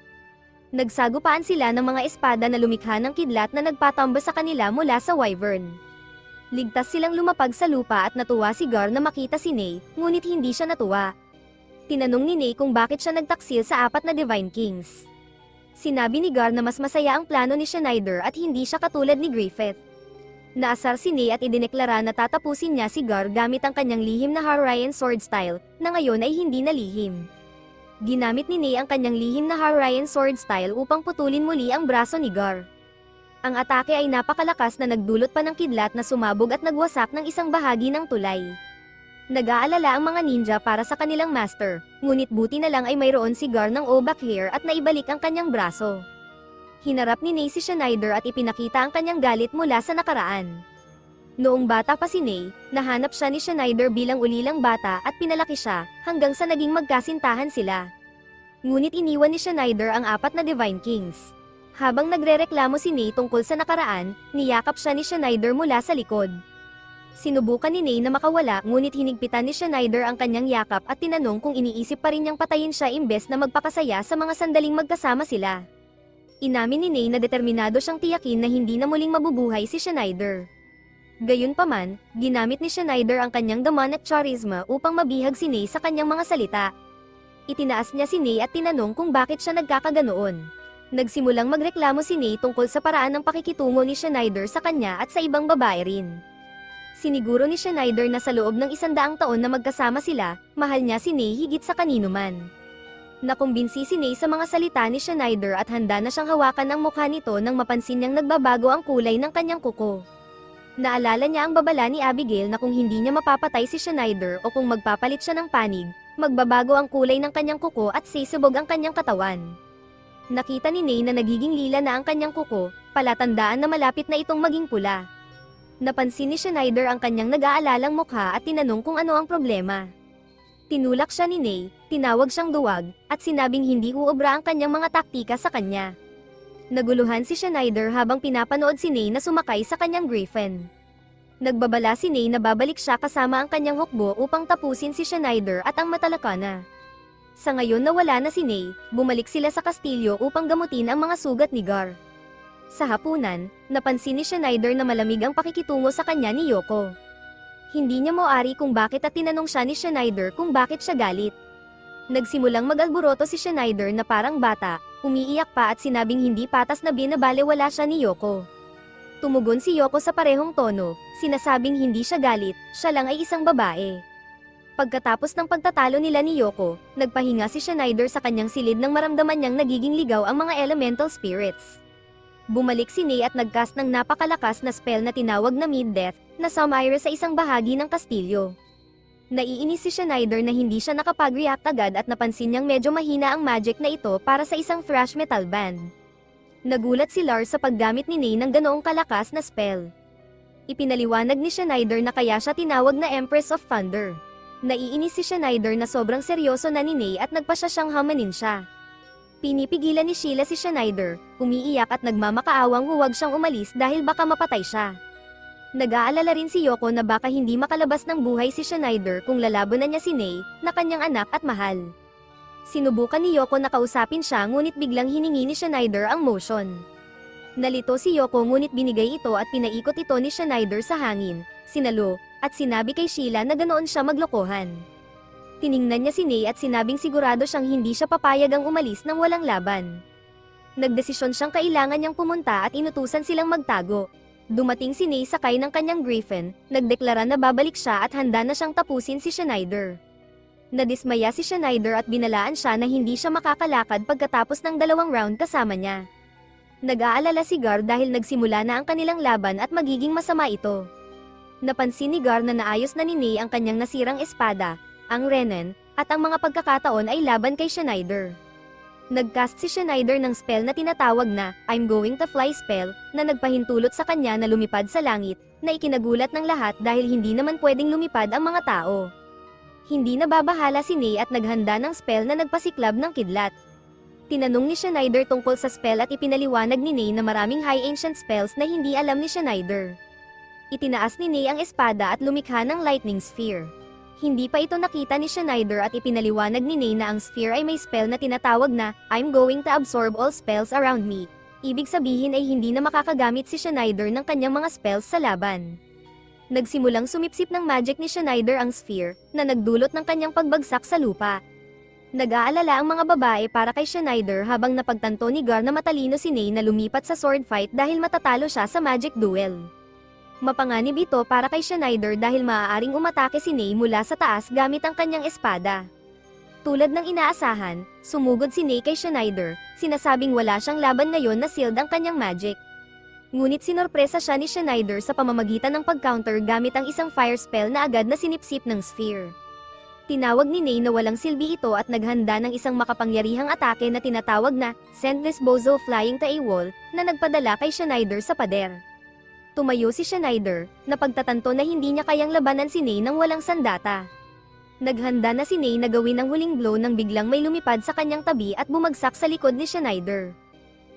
Nagsagupaan sila ng mga espada na lumikha ng kidlat na nagpatamba sa kanila mula sa Wyvern. Ligtas silang lumapag sa lupa at natuwa si Gar na makita si Ney, ngunit hindi siya natuwa. Tinanong ni Ney kung bakit siya nagtaksil sa 4 na Divine Kings. Sinabi ni Gar na mas masaya ang plano ni Schneider at hindi siya katulad ni Griffith. Naasar si Ney at idineklara na tatapusin niya si Gar gamit ang kanyang lihim na Harayan sword style, na ngayon ay hindi na lihim. Ginamit ni Ney ang kanyang lihim na Harayan sword style upang putulin muli ang braso ni Gar. Ang atake ay napakalakas na nagdulot pa ng kidlat na sumabog at nagwasak ng isang bahagi ng tulay. Nag-aalala ang mga ninja para sa kanilang master, ngunit buti na lang ay mayroon si Gar ng Obak hair at naibalik ang kanyang braso. Hinarap ni Ney si Schneider at ipinakita ang kanyang galit mula sa nakaraan. Noong bata pa si Ney, nahanap siya ni Schneider bilang ulilang bata at pinalaki siya, hanggang sa naging magkasintahan sila. Ngunit iniwan ni Schneider ang 4 na Divine Kings. Habang nagrereklamo si Ney tungkol sa nakaraan, niyakap siya ni Schneider mula sa likod. Sinubukan ni Ney na makawala ngunit hinigpitan ni Schneider ang kanyang yakap at tinanong kung iniisip pa rin niyang patayin siya imbes na magpakasaya sa mga sandaling magkasama sila. Inamin ni Ney na determinado siyang tiyakin na hindi na muling mabubuhay si Schneider. Gayunpaman, ginamit ni Schneider ang kanyang demonic charisma upang mabihag si Ney sa kanyang mga salita. Itinaas niya si Ney at tinanong kung bakit siya nagkakaganoon. Nagsimulang magreklamo si Ney tungkol sa paraan ng pakikitungo ni Schneider sa kanya at sa ibang babae rin. Siniguro ni Schneider na sa loob ng 100 taon na magkasama sila, mahal niya si Ney higit sa kanino man. Nakumbinsi si Ney sa mga salita ni Schneider at handa na siyang hawakan ang mukha nito nang mapansin niyang nagbabago ang kulay ng kanyang kuko. Naalala niya ang babala ni Abigail na kung hindi niya mapapatay si Schneider o kung magpapalit siya ng panig, magbabago ang kulay ng kanyang kuko at sisibog ang kanyang katawan. Nakita ni Ney na nagiging lila na ang kanyang kuko, palatandaan na malapit na itong maging pula. Napansin ni Schneider ang kanyang nag-aalalang mukha at tinanong kung ano ang problema. Tinulak siya ni Ney, tinawag siyang duwag, at sinabing hindi uubra ang kanyang mga taktika sa kanya. Naguluhan si Schneider habang pinapanood si Ney na sumakay sa kanyang griffin. Nagbabala si Ney na babalik siya kasama ang kanyang hukbo upang tapusin si Schneider at ang Matalakana. Sa ngayon na wala na si Ney, bumalik sila sa kastilyo upang gamutin ang mga sugat ni Gar. Sa hapunan, napansin ni Schneider na malamig ang pakikitungo sa kanya ni Yoko. Hindi niya mauari kung bakit at tinanong siya ni Schneider kung bakit siya galit. Nagsimulang mag-alboroto si Schneider na parang bata, umiiyak pa at sinabing hindi patas na binabalewala siya ni Yoko. Tumugon si Yoko sa parehong tono, sinasabing hindi siya galit, siya lang ay isang babae. Pagkatapos ng pagtatalo nila ni Yoko, nagpahinga si Schneider sa kanyang silid nang maramdaman niyang nagiging ligaw ang mga elemental spirits. Bumalik si Ney at nagcast ng napakalakas na spell na tinawag na Mid-Death, na sumire sa isang bahagi ng kastilyo. Naiinis si Schneider na hindi siya nakapag-react agad at napansin niyang medyo mahina ang magic na ito para sa isang thrash metal band. Nagulat si Lars sa paggamit ni Ney ng ganoong kalakas na spell. Ipinaliwanag ni Schneider na kaya siya tinawag na Empress of Thunder. Naiinis si Schneider na sobrang seryoso na ni Ney at nagpasya siyang hamanin siya. Pinipigilan ni Sheila si Schneider, umiiyak at nagmamakaawang huwag siyang umalis dahil baka mapatay siya. Nag-aalala rin si Yoko na baka hindi makalabas ng buhay si Schneider kung lalabanan niya si Ney, na kanyang anak at mahal. Sinubukan ni Yoko na kausapin siya ngunit biglang hiningi ni Schneider ang motion. Nalito si Yoko ngunit binigay ito at pinaikot ito ni Schneider sa hangin, sinalo, at sinabi kay Sheila na ganoon siya maglokohan. Tiningnan niya si Ney at sinabing sigurado siyang hindi siya papayag ang umalis nang walang laban. Nagdesisyon siyang kailangan niyang pumunta at inutusan silang magtago. Dumating si Ney sakay ng kanyang griffin, nagdeklara na babalik siya at handa na siyang tapusin si Schneider. Nadismaya si Schneider at binalaan siya na hindi siya makakalakad pagkatapos ng 2 round kasama niya. Nag-aalala si Gar dahil nagsimula na ang kanilang laban at magiging masama ito. Napansin ni Gar na naayos na ni Ney ang kanyang nasirang espada, ang Renan, at ang mga pagkakataon ay laban kay Schneider. Nagcast si Schneider ng spell na tinatawag na I'm Going to Fly spell, na nagpahintulot sa kanya na lumipad sa langit, na ikinagulat ng lahat dahil hindi naman pwedeng lumipad ang mga tao. Hindi nababahala si Ney at naghanda ng spell na nagpasiklab ng kidlat. Tinanong ni Schneider tungkol sa spell at ipinaliwanag ni Ney na maraming high ancient spells na hindi alam ni Schneider. Itinaas ni Ney ang espada at lumikha ng lightning sphere. Hindi pa ito nakita ni Schneider at ipinaliwanag ni Ney na ang sphere ay may spell na tinatawag na I'm going to absorb all spells around me. Ibig sabihin ay hindi na makakagamit si Schneider ng kanyang mga spells sa laban. Nagsimulang sumipsip ng magic ni Schneider ang sphere, na nagdulot ng kanyang pagbagsak sa lupa. Nag-aalala ang mga babae para kay Schneider habang napagtanto ni Gar na matalino si Ney na lumipat sa sword fight dahil matatalo siya sa magic duel. Mapanganib ito para kay Schneider dahil maaaring umatake si Ney mula sa taas gamit ang kanyang espada. Tulad ng inaasahan, sumugod si Ney kay Schneider, sinasabing wala siyang laban ngayon na sealed ang kanyang magic. Ngunit sinorpresa siya ni Schneider sa pamamagitan ng pag-counter gamit ang isang fire spell na agad na sinipsip ng sphere. Tinawag ni Ney na walang silbi ito at naghanda ng isang makapangyarihang atake na tinatawag na Send this bozo flying to a wall, na nagpadala kay Schneider sa pader. Tumayo si Schneider, na pagtatanto na hindi niya kayang labanan si Ney nang walang sandata. Naghanda na si Ney na gawin ang huling blow nang biglang may lumipad sa kanyang tabi at bumagsak sa likod ni Schneider.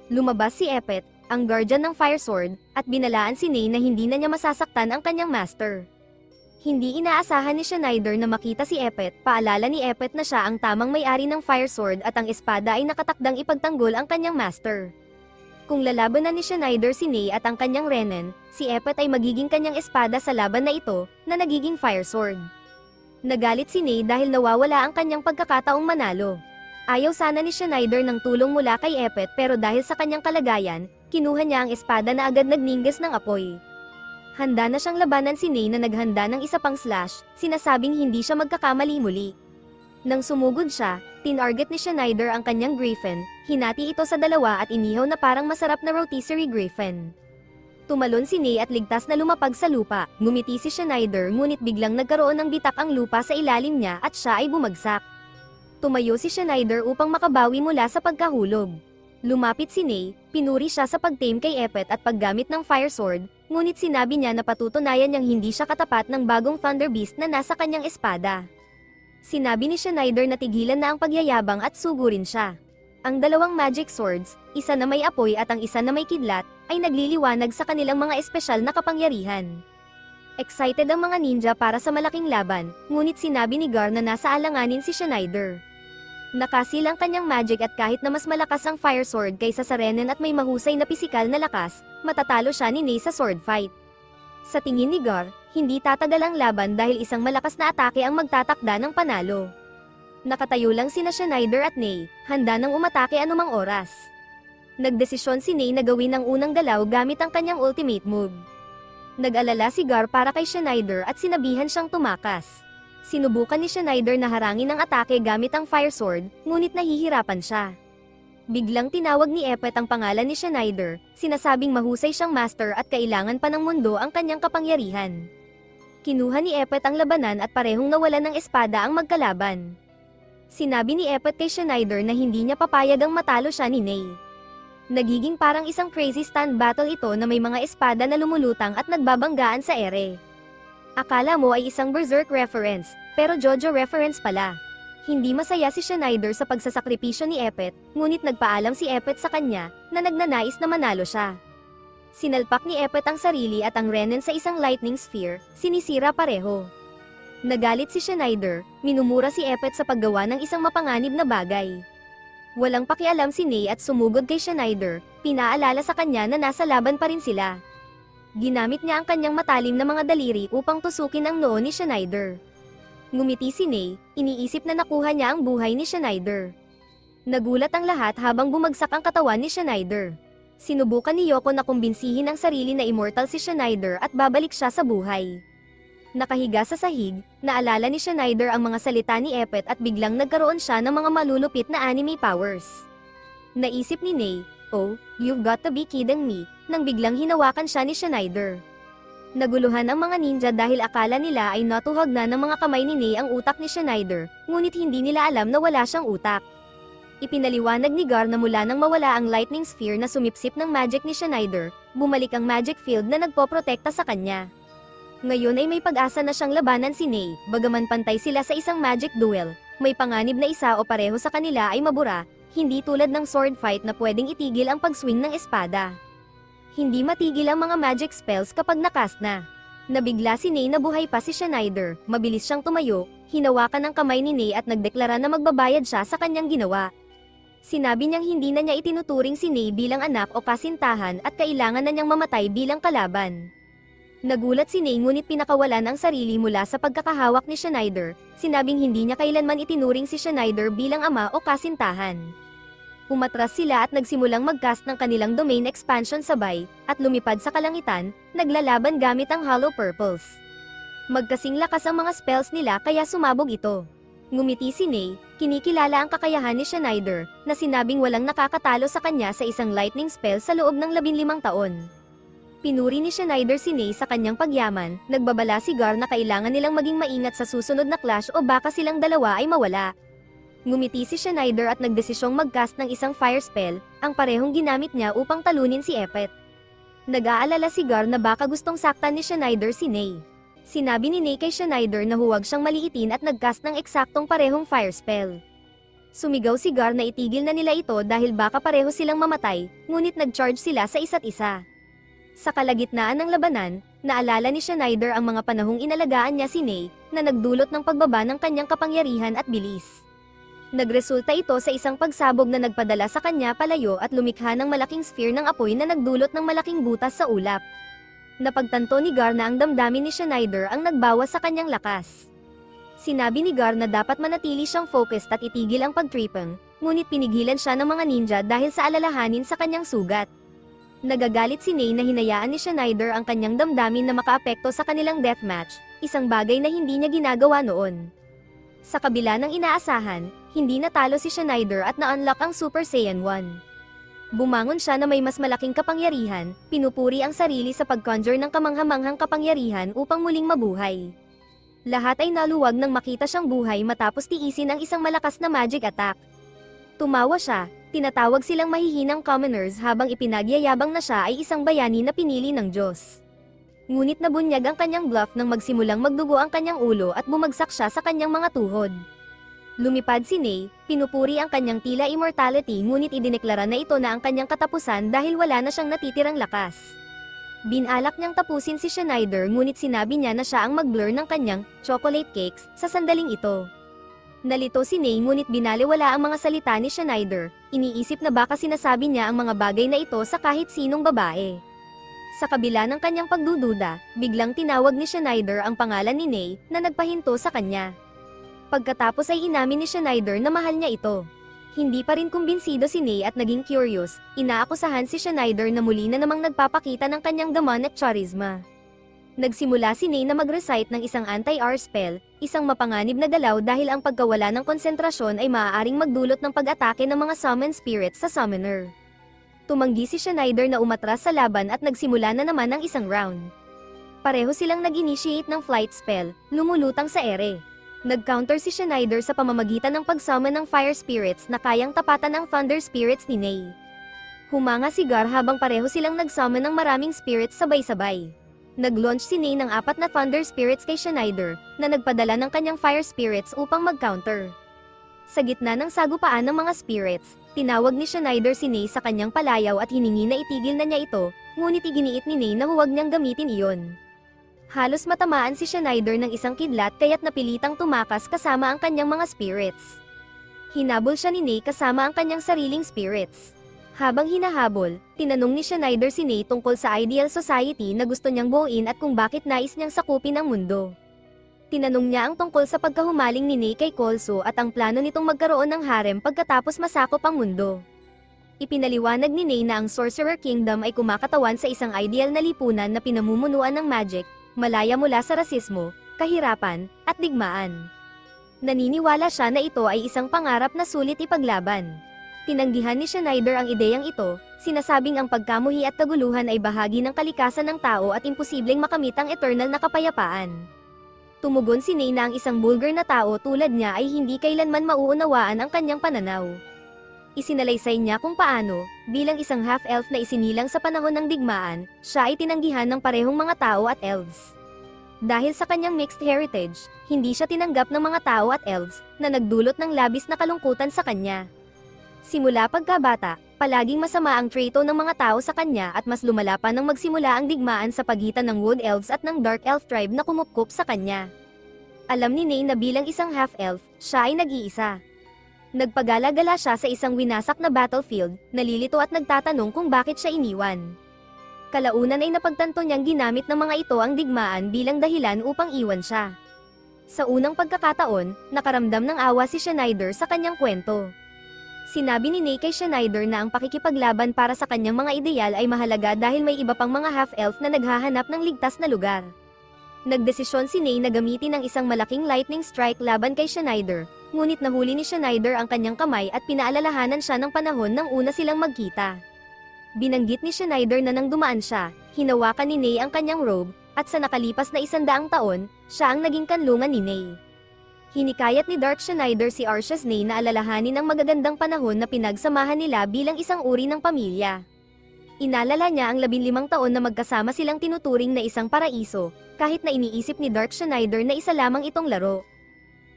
Lumabas si Epet, ang guardian ng Fire Sword, at binalaan si Ney na hindi na niya masasaktan ang kanyang master. Hindi inaasahan ni Schneider na makita si Epet, paalala ni Epet na siya ang tamang may-ari ng Fire Sword at ang espada ay nakatakdang ipagtanggol ang kanyang master. Kung lalabanan ni Schneider si Ney at ang kanyang Renan, si Epet ay magiging kanyang espada sa laban na ito, na nagiging Fire Sword. Nagalit si Ney dahil nawawala ang kanyang pagkakataong manalo. Ayaw sana ni Schneider ng tulong mula kay Epet pero dahil sa kanyang kalagayan, kinuha niya ang espada na agad nagningas ng apoy. Handa na siyang labanan si Ney na naghanda ng isa pang slash, sinasabing hindi siya magkakamali muli. Nang sumugod siya, tinarget ni Schneider ang kanyang griffin, hinati ito sa dalawa at inihaw na parang masarap na rotisserie griffin. Tumalon si Ney at ligtas na lumapag sa lupa, ngumiti si Schneider ngunit biglang nagkaroon ng bitak ang lupa sa ilalim niya at siya ay bumagsak. Tumayo si Schneider upang makabawi mula sa pagkahulog. Lumapit si Ney, pinuri siya sa pagtame kay Epet at paggamit ng fire sword, ngunit sinabi niya na patutunayan niyang hindi siya katapat ng bagong Thunder Beast na nasa kanyang espada. Sinabi ni Schneider na tigilan na ang pagyayabang at sugurin siya. Ang dalawang magic swords, isa na may apoy at ang isa na may kidlat, ay nagliliwanag sa kanilang mga espesyal na kapangyarihan. Excited ang mga ninja para sa malaking laban, ngunit sinabi ni Gar na nasa alanganin si Schneider. Nakasil ang kanyang magic at kahit na mas malakas ang fire sword kaysa sa Renan at may mahusay na pisikal na lakas, matatalo siya ni Ney sa sword fight. Sa tingin ni Gar, hindi tatagal ang laban dahil isang malakas na atake ang magtatakda ng panalo. Nakatayo lang sina Schneider at Ney, handa nang umatake anumang oras. Nagdesisyon si Ney na gawin ang unang galaw gamit ang kanyang ultimate move. Nag-alala si Gar para kay Schneider at sinabihan siyang tumakas. Sinubukan ni Schneider na harangin ang atake gamit ang fire sword, ngunit nahihirapan siya. Biglang tinawag ni Epet ang pangalan ni Schneider, sinasabing mahusay siyang master at kailangan pa ng mundo ang kanyang kapangyarihan. Kinuha ni Epet ang labanan at parehong nawalan ng espada ang magkalaban. Sinabi ni Epet kay Schneider na hindi niya papayag ang matalo siya ni Ney. Nagiging parang isang crazy stand battle ito na may mga espada na lumulutang at nagbabanggaan sa ere. Akala mo ay isang berserk reference, pero JoJo reference pala. Hindi masaya si Schneider sa pagsasakripisyo ni Epet, ngunit nagpaalam si Epet sa kanya, na nagnanais na manalo siya. Sinalpak ni Epet ang sarili at ang Renan sa isang lightning sphere, sinisira pareho. Nagalit si Schneider, minumura si Epet sa paggawa ng isang mapanganib na bagay. Walang pakialam si Ney at sumugod kay Schneider, pinaalala sa kanya na nasa laban pa rin sila. Ginamit niya ang kanyang matalim na mga daliri upang tusukin ang noo ni Schneider. Ngumiti si Ney, iniisip na nakuha niya ang buhay ni Schneider. Nagulat ang lahat habang bumagsak ang katawan ni Schneider. Sinubukan ni Yoko na kumbinsihin ang sarili na immortal si Schneider at babalik siya sa buhay. Nakahiga sa sahig, naalala ni Schneider ang mga salita ni Epet at biglang nagkaroon siya ng mga malulupit na anime powers. Naisip ni Ney, "Oh, you've got to be kidding me," nang biglang hinawakan siya ni Schneider. Naguluhan ang mga ninja dahil akala nila ay natuhag na ng mga kamay ni Ney ang utak ni Schneider, ngunit hindi nila alam na wala siyang utak. Ipinaliwanag ni Gar na mula nang mawala ang lightning sphere na sumipsip ng magic ni Schneider, bumalik ang magic field na nagpoprotekta sa kanya. Ngayon ay may pag-asa na siyang labanan si Ney, bagaman pantay sila sa isang magic duel, may panganib na isa o pareho sa kanila ay mabura, hindi tulad ng sword fight na pwedeng itigil ang pag-swing ng espada. Hindi matigil ang mga magic spells kapag nakast na. Nabigla si Ney na buhay pa si Schneider, mabilis siyang tumayo, hinawakan ang kamay ni Ney at nagdeklara na magbabayad siya sa kanyang ginawa. Sinabi niyang hindi na niya itinuturing si Ney bilang anak o kasintahan at kailangan na niyang mamatay bilang kalaban. Nagulat si Ney ngunit pinakawalan ang sarili mula sa pagkakahawak ni Schneider, sinabing hindi niya kailanman itinuring si Schneider bilang ama o kasintahan. Umatras sila at nagsimulang mag-cast ng kanilang domain expansion sabay, at lumipad sa kalangitan, naglalaban gamit ang Hollow Purples. Magkasing lakas ang mga spells nila kaya sumabog ito. Ngumiti si Ney, kinikilala ang kakayahan ni Schneider, na sinabing walang nakakatalo sa kanya sa isang lightning spell sa loob ng 15 taon. Pinuri ni Schneider si Ney sa kanyang pagyaman, nagbabala si Gar na kailangan nilang maging maingat sa susunod na clash o baka silang dalawa ay mawala. Ngumiti si Schneider at nagdesisyong mag-cast ng isang fire spell, ang parehong ginamit niya upang talunin si Epet. Nag-aalala si Gar na baka gustong saktan ni Schneider si Ney. Sinabi ni Ney kay Schneider na huwag siyang maliitin at nag-cast ng eksaktong parehong fire spell. Sumigaw si Gar na itigil na nila ito dahil baka pareho silang mamatay, ngunit nag-charge sila sa isa't isa. Sa kalagitnaan ng labanan, naalala ni Schneider ang mga panahong inalagaan niya si Ney, na nagdulot ng pagbaba ng kanyang kapangyarihan at bilis. Nagresulta ito sa isang pagsabog na nagpadala sa kanya palayo at lumikha ng malaking sphere ng apoy na nagdulot ng malaking butas sa ulap. Napagtanto ni Gar na ang damdamin ni Schneider ang nagbawas sa kanyang lakas. Sinabi ni Gar na dapat manatili siyang focused at itigil ang pagtripping, ngunit pinigilan siya ng mga ninja dahil sa alalahanin sa kanyang sugat. Nagagalit si Ney na hinayaan ni Schneider ang kanyang damdamin na makaapekto sa kanilang deathmatch, isang bagay na hindi niya ginagawa noon. Sa kabila ng inaasahan, hindi natalo si Schneider at na-unlock ang Super Saiyan 1. Bumangon siya na may mas malaking kapangyarihan, pinupuri ang sarili sa pag-conjure ng kamanghamanghang kapangyarihan upang muling mabuhay. Lahat ay naluwag nang makita siyang buhay matapos tiisin ang isang malakas na magic attack. Tumawa siya, tinatawag silang mahihinang commoners habang ipinagyayabang na siya ay isang bayani na pinili ng Diyos. Ngunit nabunyag ang kanyang bluff nang magsimulang magdugo ang kanyang ulo at bumagsak siya sa kanyang mga tuhod. Lumipad si Ney, pinupuri ang kanyang tila immortality ngunit idineklara na ito na ang kanyang katapusan dahil wala na siyang natitirang lakas. Binalak niyang tapusin si Schneider ngunit sinabi niya na siya ang mag-blur ng kanyang chocolate cakes sa sandaling ito. Nalito si Ney ngunit binaliwala ang mga salita ni Schneider, iniisip na baka sinasabi niya ang mga bagay na ito sa kahit sinong babae. Sa kabila ng kanyang pagdududa, biglang tinawag ni Schneider ang pangalan ni Ney na nagpahinto sa kanya. Pagkatapos ay inamin ni Schneider na mahal niya ito. Hindi pa rin kumbinsido si Ney at naging curious, inaakusahan si Schneider na muli na namang nagpapakita ng kanyang demonic charisma. Nagsimula si Ney na mag-recite ng isang anti-R spell, isang mapanganib na galaw dahil ang pagkawala ng konsentrasyon ay maaaring magdulot ng pag-atake ng mga summon spirits sa summoner. Tumanggi si Schneider na umatras sa laban at nagsimula na naman ang isang round. Pareho silang nag-initiate ng flight spell, lumulutang sa ere. Nag-counter si Schneider sa pamamagitan ng pag-summon ng fire spirits na kayang tapatan ang thunder spirits ni Ney. Humanga si Gar habang pareho silang nag-summon ng maraming spirits sabay-sabay. Nag-launch si Ney ng 4 na thunder spirits kay Schneider, na nagpadala ng kanyang fire spirits upang mag-counter. Sa gitna ng sagupaan ng mga spirits, tinawag ni Schneider si Ney sa kanyang palayaw at hiningi na itigil na niya ito, ngunit iginiit ni Ney na huwag niyang gamitin iyon. Halos matamaan si Schneider ng isang kidlat kaya't napilitang tumakas kasama ang kanyang mga spirits. Hinabol siya ni Ney kasama ang kanyang sariling spirits. Habang hinahabol, tinanong ni Schneider si Ney tungkol sa ideal society na gusto niyang buuin at kung bakit nais niyang sakupin ang mundo. Tinanong niya ang tungkol sa pagkahumaling ni Ney kay Kolso at ang plano nitong magkaroon ng harem pagkatapos masakop ang mundo. Ipinaliwanag ni Ney na ang Sorcerer Kingdom ay kumakatawan sa isang ideal na lipunan na pinamumunuan ng magic, malaya mula sa rasismo, kahirapan, at digmaan. Naniniwala siya na ito ay isang pangarap na sulit ipaglaban. Tinanggihan ni Schneider ang ideyang ito, sinasabing ang pagkamuhi at kaguluhan ay bahagi ng kalikasan ng tao at imposibleng makamit ang eternal na kapayapaan. Tumugon si Ney na ang isang bulgar na tao tulad niya ay hindi kailanman mauunawaan ang kanyang pananaw. Isinalaysay niya kung paano, bilang isang half-elf na isinilang sa panahon ng digmaan, siya ay tinanggihan ng parehong mga tao at elves. Dahil sa kanyang mixed heritage, hindi siya tinanggap ng mga tao at elves, na nagdulot ng labis na kalungkutan sa kanya. Simula pagkabata, palaging masama ang trato ng mga tao sa kanya at mas lumala pa nang magsimula ang digmaan sa pagitan ng Wood Elves at ng Dark Elf tribe na kumupkup sa kanya. Alam ni Ney na bilang isang half-elf, siya ay nag-iisa. Nagpagala-gala siya sa isang winasak na battlefield, nalilito at nagtatanong kung bakit siya iniwan. Kalaunan ay napagtanto niyang ginamit ng mga ito ang digmaan bilang dahilan upang iwan siya. Sa unang pagkakataon, nakaramdam ng awa si Schneider sa kanyang kwento. Sinabi ni Ney kay Schneider na ang pakikipaglaban para sa kanyang mga ideal ay mahalaga dahil may iba pang mga half-elf na naghahanap ng ligtas na lugar. Nagdesisyon si Ney na gamitin ang isang malaking lightning strike laban kay Schneider, ngunit nahuli ni Schneider ang kanyang kamay at pinaalalahanan siya ng panahon nang una silang magkita. Binanggit ni Schneider na nang dumaan siya, hinawakan ni Ney ang kanyang robe, at sa nakalipas na 100 taon, siya ang naging kanlungan ni Ney. Hinikayat ni Dark Schneider si Arceus Ney na alalahanin ang magagandang panahon na pinagsamahan nila bilang isang uri ng pamilya. Inalala niya ang 15 taon na magkasama silang tinuturing na isang paraiso, kahit na iniisip ni Dark Schneider na isa lamang itong laro.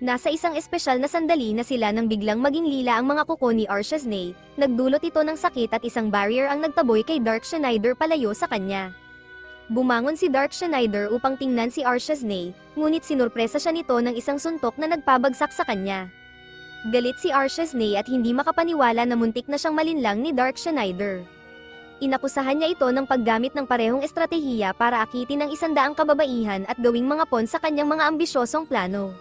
Nasa isang espesyal na sandali na sila nang biglang maging lila ang mga kuko ni Arceus Ney, nagdulot ito ng sakit at isang barrier ang nagtaboy kay Dark Schneider palayo sa kanya. Bumangon si Dark Schneider upang tingnan si Arceus Ney, ngunit sinurpresa siya nito ng isang suntok na nagpabagsak sa kanya. Galit si Arceus Ney at hindi makapaniwala na muntik na siyang malinlang ni Dark Schneider. Inakusahan niya ito ng paggamit ng parehong estratehiya para akitin ang 100 kababaihan at gawing mga pawn sa kanyang mga ambisyosong plano.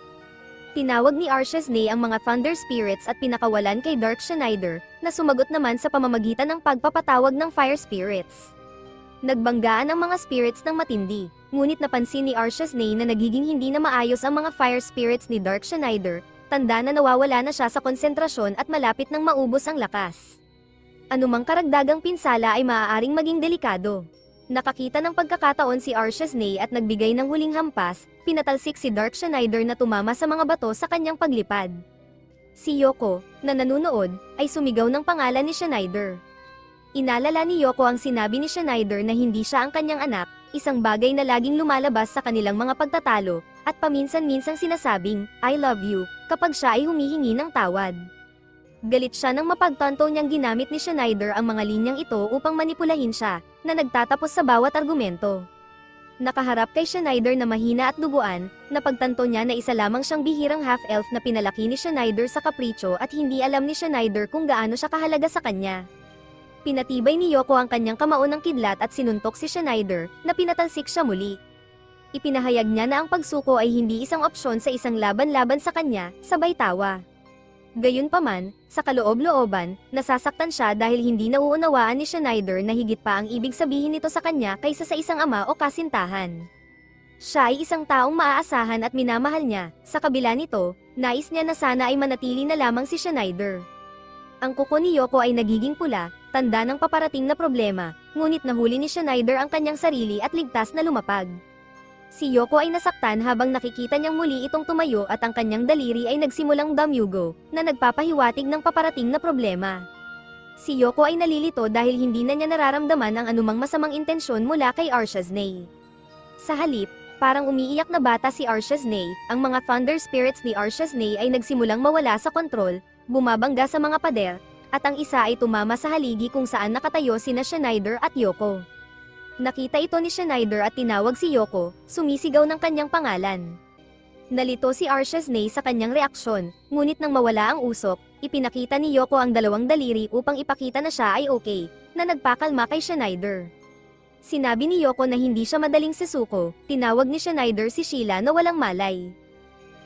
Tinawag ni Arceus Ney ang mga Thunder Spirits at pinakawalan kay Dark Schneider, na sumagot naman sa pamamagitan ng pagpapatawag ng Fire Spirits. Nagbanggaan ang mga spirits ng matindi. ngunit napansin ni Archesnay na nagiging hindi na maayos ang mga fire spirits ni Dark Schneider, tanda na nawawala na siya sa konsentrasyon at malapit nang maubos ang lakas. Anumang karagdagang pinsala ay maaaring maging delikado. Nakakita ng pagkakataon si Archesnay at nagbigay ng huling hampas, pinatalsik si Dark Schneider na tumama sa mga bato sa kanyang paglipad. Si Yoko, na nanunood, ay sumigaw ng pangalan ni Schneider. Inalala ni Yoko ang sinabi ni Schneider na hindi siya ang kanyang anak, isang bagay na laging lumalabas sa kanilang mga pagtatalo, at paminsan-minsang sinasabing, I love you, kapag siya ay humihingi ng tawad. Galit siya nang mapagtanto niyang ginamit ni Schneider ang mga linyang ito upang manipulahin siya, na nagtatapos sa bawat argumento. Nakaharap kay Schneider na mahina at duguan, napagtanto niya na isa lamang siyang bihirang half-elf na pinalaki ni Schneider sa kapricho at hindi alam ni Schneider kung gaano siya kahalaga sa kanya. Pinatibay ni Yoko ang kanyang kamao ng kidlat at sinuntok si Schneider, na pinatalsik siya muli. Ipinahayag niya na ang pagsuko ay hindi isang opsyon sa isang laban-laban sa kanya, sabay tawa. Gayunpaman, sa kaloob-looban, nasasaktan siya dahil hindi nauunawaan ni Schneider na higit pa ang ibig sabihin nito sa kanya kaysa sa isang ama o kasintahan. Siya ay isang taong maaasahan at minamahal niya, sa kabila nito, nais niya na sana ay manatili na lamang si Schneider. Ang kuko ni Yoko ay nagiging pula, tanda ng paparating na problema, ngunit nahuli ni Schneider ang kanyang sarili at ligtas na lumapag. Si Yoko ay nasaktan habang nakikita niyang muli itong tumayo at ang kanyang daliri ay nagsimulang damyugo, na nagpapahiwatig ng paparating na problema. Si Yoko ay nalilito dahil hindi na niya nararamdaman ang anumang masamang intensyon mula kay Archesnay. Sa halip, parang umiiyak na bata si Archesnay, ang mga thunder spirits ni Archesnay ay nagsimulang mawala sa kontrol, bumabangga sa mga pader, at ang isa ay tumama sa haligi kung saan nakatayo sina Schneider at Yoko. Nakita ito ni Schneider at tinawag si Yoko, sumisigaw ng kanyang pangalan. Nalito si Archesnay sa kanyang reaksyon, ngunit nang mawala ang usok, ipinakita ni Yoko ang dalawang daliri upang ipakita na siya ay okay, na nagpakalma kay Schneider. Sinabi ni Yoko na hindi siya madaling sisuko, tinawag ni Schneider si Sheila na walang malay.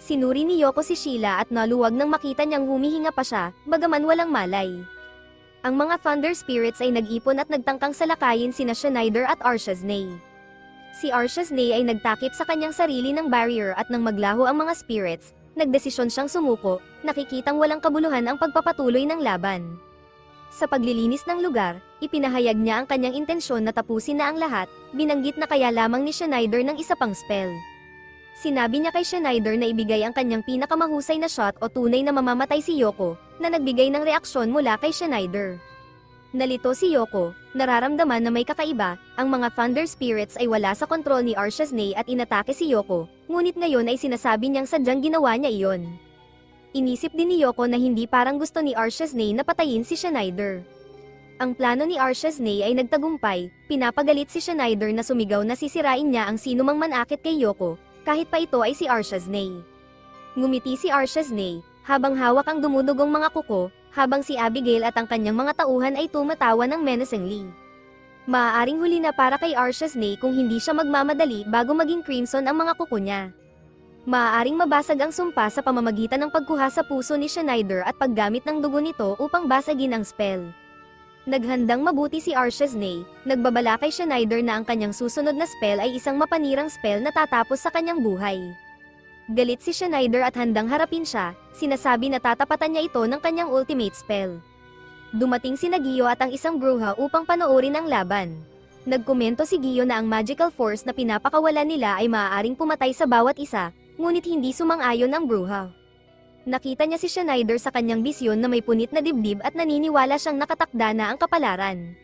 Sinuri ni Yoko si Sheila at naluwag nang makita niyang humihinga pa siya, bagaman walang malay. Ang mga Thunder Spirits ay nag-ipon at nagtangkang salakayin sina Schneider at Archesnay. Si Archesnay ay nagtakip sa kanyang sarili ng barrier at nang maglaho ang mga spirits, nagdesisyon siyang sumuko, nakikitang walang kabuluhan ang pagpapatuloy ng laban. Sa paglilinis ng lugar, ipinahayag niya ang kanyang intensyon na tapusin na ang lahat, binanggit na kaya lamang ni Schneider ng isa pang spell. Sinabi niya kay Schneider na ibigay ang kanyang pinakamahusay na shot o tunay na mamamatay si Yoko, na nagbigay ng reaksyon mula kay Schneider. Nalito si Yoko, nararamdaman na may kakaiba, ang mga Thunder Spirits ay wala sa kontrol ni Archesnay at inatake si Yoko, ngunit ngayon ay sinasabi niyang sadyang ginawa niya iyon. Inisip din ni Yoko na hindi parang gusto ni Archesnay na patayin si Schneider. Ang plano ni Archesnay ay nagtagumpay, pinapagalit si Schneider na sumigaw na sisirain niya ang sinumang manakit kay Yoko, kahit pa ito ay si Archesnay. Ngumiti si Archesnay, habang hawak ang dumudugong mga kuko, habang si Abigail at ang kanyang mga tauhan ay tumatawa ng menacingly. Maaaring huli na para kay Archesnay kung hindi siya magmamadali bago maging crimson ang mga kuko niya. Maaaring mabasag ang sumpa sa pamamagitan ng pagkuha sa puso ni Schneider at paggamit ng dugo nito upang basagin ang spell. Naghandang mabuti si Archesnay, nagbabala kay Schneider na ang kanyang susunod na spell ay isang mapanirang spell na tatapos sa kanyang buhay. Galit si Schneider at handang harapin siya, sinasabi na tatapatan niya ito ng kanyang ultimate spell. Dumating si Gio at ang isang bruha upang panoorin ang laban. Nagkomento si Gio na ang magical force na pinapakawalan nila ay maaaring pumatay sa bawat isa, ngunit hindi sumang-ayon ang bruha. Nakita niya si Schneider sa kanyang bisyon na may punit na dibdib at naniniwala siyang nakatakda na ang kapalaran.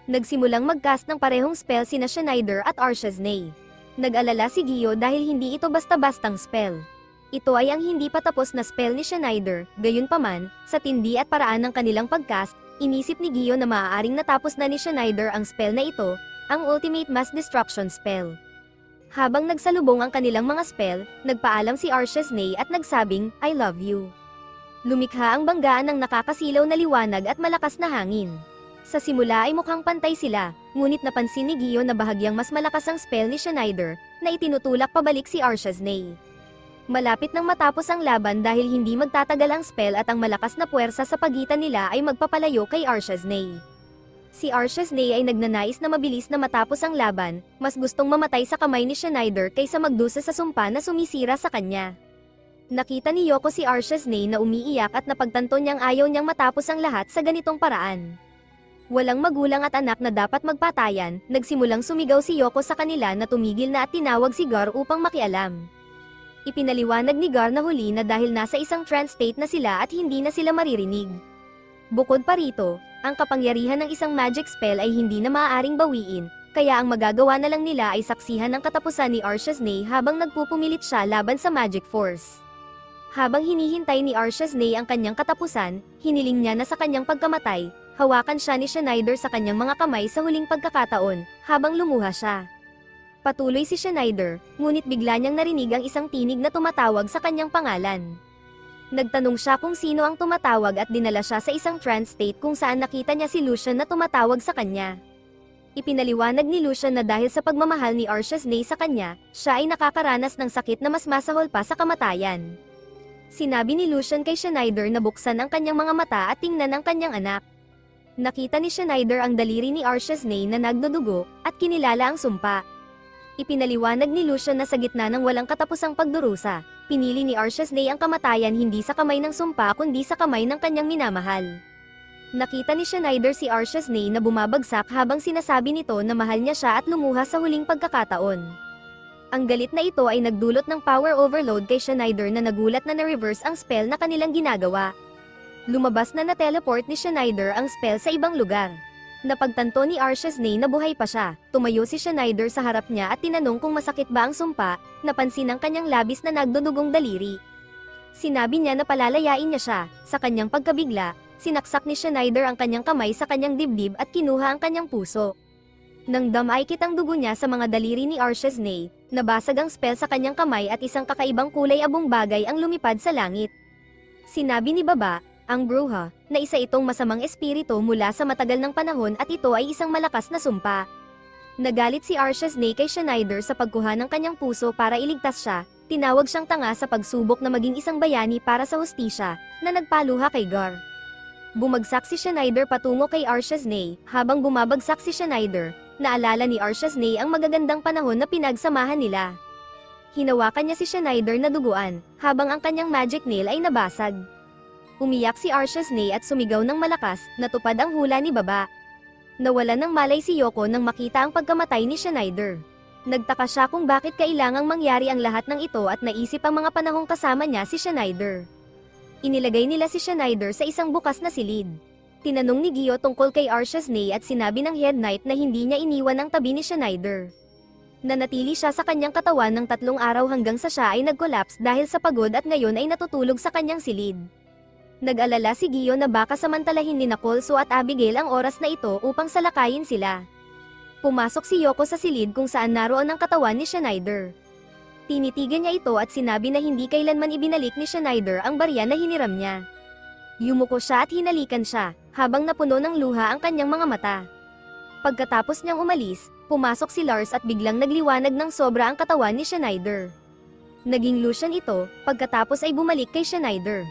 Nagsimulang mag-cast ng parehong spell sina Schneider at Archesnay. Nag-alala si Gio dahil hindi ito basta-bastang spell. Ito ay ang hindi pa tapos na spell ni Schneider, gayunpaman, sa tindi at paraan ng kanilang pag-cast, inisip ni Gio na maaaring natapos na ni Schneider ang spell na ito, ang Ultimate Mass Destruction spell. Habang nagsalubong ang kanilang mga spell, nagpaalam si Archesnay at nagsabing, I love you. Lumikha ang banggaan ng nakakasilaw na liwanag at malakas na hangin. Sa simula ay mukhang pantay sila, ngunit napansin ni Gio na bahagyang mas malakas ang spell ni Schneider, na itinutulak pabalik si Archesnay. Malapit nang matapos ang laban dahil hindi magtatagal ang spell at ang malakas na puwersa sa pagitan nila ay magpapalayo kay Archesnay. Si Archesnay ay nagnanais na mabilis na matapos ang laban, mas gustong mamatay sa kamay ni Schneider kaysa magdusa sa sumpa na sumisira sa kanya. Nakita ni Yoko si Archesnay na umiiyak at napagtanto niyang ayaw niyang matapos ang lahat sa ganitong paraan. Walang magulang at anak na dapat magpatayan, nagsimulang sumigaw si Yoko sa kanila na tumigil na at tinawag si Gar upang makialam. Ipinaliwanag ni Gar na huli na dahil nasa isang trance state na sila at hindi na sila maririnig. Bukod pa rito, ang kapangyarihan ng isang magic spell ay hindi na maaaring bawiin, kaya ang magagawa na lang nila ay saksihan ng katapusan ni Archesnay habang nagpupumilit siya laban sa magic force. Habang hinihintay ni Archesnay ang kanyang katapusan, hiniling niya na sa kanyang pagkamatay, hawakan siya ni Schneider sa kanyang mga kamay sa huling pagkakataon, habang lumuha siya. Patuloy si Schneider, ngunit bigla niyang narinig ang isang tinig na tumatawag sa kanyang pangalan. Nagtanong siya kung sino ang tumatawag at dinala siya sa isang trance state kung saan nakita niya si Lucian na tumatawag sa kanya. Ipinaliwanag ni Lucian na dahil sa pagmamahal ni Archesnay sa kanya, siya ay nakakaranas ng sakit na mas masahol pa sa kamatayan. Sinabi ni Lucian kay Schneider na buksan ang kanyang mga mata at tingnan ang kanyang anak. Nakita ni Schneider ang daliri ni Archesnay na nagdudugo, at kinilala ang sumpa. Ipinaliwanag ni Lucian na sa gitna ng walang katapusang pagdurusa, pinili ni Archesnay ang kamatayan hindi sa kamay ng sumpa kundi sa kamay ng kanyang minamahal. Nakita ni Schneider si Archesnay na bumabagsak habang sinasabi nito na mahal niya siya at lumuha sa huling pagkakataon. Ang galit na ito ay nagdulot ng power overload kay Schneider na nagulat na na-reverse ang spell na kanilang ginagawa. Lumabas na na-teleport ni Schneider ang spell sa ibang lugar. Napagtanto ni Archesnay na buhay pa siya, tumayo si Schneider sa harap niya at tinanong kung masakit ba ang sumpa, napansin ang kanyang labis na nagdudugong daliri. Sinabi niya na palalayain niya siya, sa kanyang pagkabigla, sinaksak ni Schneider ang kanyang kamay sa kanyang dibdib at kinuha ang kanyang puso. Nang damay-kit ang dugo niya sa mga daliri ni Archesnay, nabasag ang spell sa kanyang kamay at isang kakaibang kulay abong bagay ang lumipad sa langit. Sinabi ni Baba, ang bruha, na isa itong masamang espiritu mula sa matagal ng panahon at ito ay isang malakas na sumpa. Nagalit si Archesnay kay Schneider sa pagkuha ng kanyang puso para iligtas siya, tinawag siyang tanga sa pagsubok na maging isang bayani para sa hustisya, na nagpaluha kay Gar. Bumagsak si Schneider patungo kay Archesnay, habang bumabagsak si Schneider, naalala ni Archesnay ang magagandang panahon na pinagsamahan nila. Hinawakan niya si Schneider na duguan, habang ang kanyang magic nail ay nabasag. Umiyak si Archesnay at sumigaw ng malakas, natupad ang hula ni Baba. Nawalan ng malay si Yoko nang makita ang pagkamatay ni Schneider. Nagtaka siya kung bakit kailangang mangyari ang lahat ng ito at naisip ang mga panahong kasama niya si Schneider. Inilagay nila si Schneider sa isang bukas na silid. Tinanong ni Gio tungkol kay Archesnay at sinabi ng head knight na hindi niya iniwan ang tabi ni Schneider. Nanatili siya sa kanyang katawan ng 3 araw hanggang sa siya ay nag-collapse dahil sa pagod at ngayon ay natutulog sa kanyang silid. Nag-alala si Gio na baka samantalahin ni Colso at Abigail ang oras na ito upang salakayin sila. Pumasok si Yoko sa silid kung saan naroon ang katawan ni Schneider. Tinitigan niya ito at sinabi na hindi kailanman ibinalik ni Schneider ang barya na hiniram niya. Yumuko siya at hinalikan siya, habang napuno ng luha ang kanyang mga mata. Pagkatapos niyang umalis, pumasok si Lars at biglang nagliwanag ng sobra ang katawan ni Schneider. Naging Lucian ito, pagkatapos ay bumalik kay Schneider.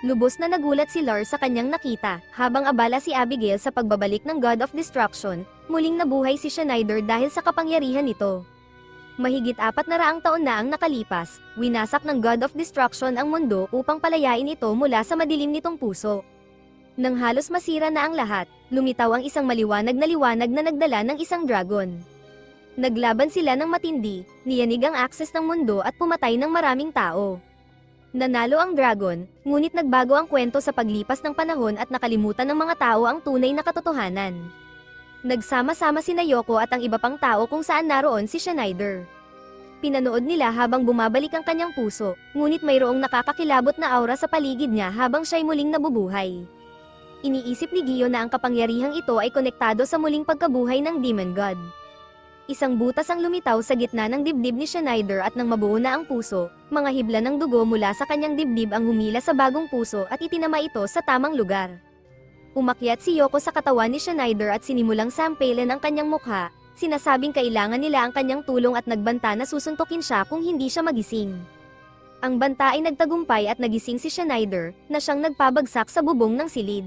Lubos na nagulat si Lars sa kanyang nakita, habang abala si Abigail sa pagbabalik ng God of Destruction, muling nabuhay si Schneider dahil sa kapangyarihan nito. Mahigit 400 taon na ang nakalipas, winasak ng God of Destruction ang mundo upang palayain ito mula sa madilim nitong puso. Nang halos masira na ang lahat, lumitaw ang isang maliwanag na nagdala ng isang dragon. Naglaban sila ng matindi, niyanig ang akses ng mundo at pumatay ng maraming tao. Nanalo ang dragon, ngunit nagbago ang kwento sa paglipas ng panahon at nakalimutan ng mga tao ang tunay na katotohanan. Nagsama-sama sina Yoko at ang iba pang tao kung saan naroon si Schneider. Pinanood nila habang bumabalik ang kanyang puso, ngunit mayroong nakakakilabot na aura sa paligid niya habang siya'y muling nabubuhay. Iniisip ni Gio na ang kapangyarihang ito ay konektado sa muling pagkabuhay ng Demon God. Isang butas ang lumitaw sa gitna ng dibdib ni Schneider at nang mabuo na ang puso, mga hibla ng dugo mula sa kanyang dibdib ang humila sa bagong puso at itinama ito sa tamang lugar. Umakyat si Yoko sa katawan ni Schneider at sinimulang sampelen ang kanyang mukha, sinasabing kailangan nila ang kanyang tulong at nagbanta na susuntukin siya kung hindi siya magising. Ang banta ay nagtagumpay at nagising si Schneider, na siyang nagpabagsak sa bubong ng silid.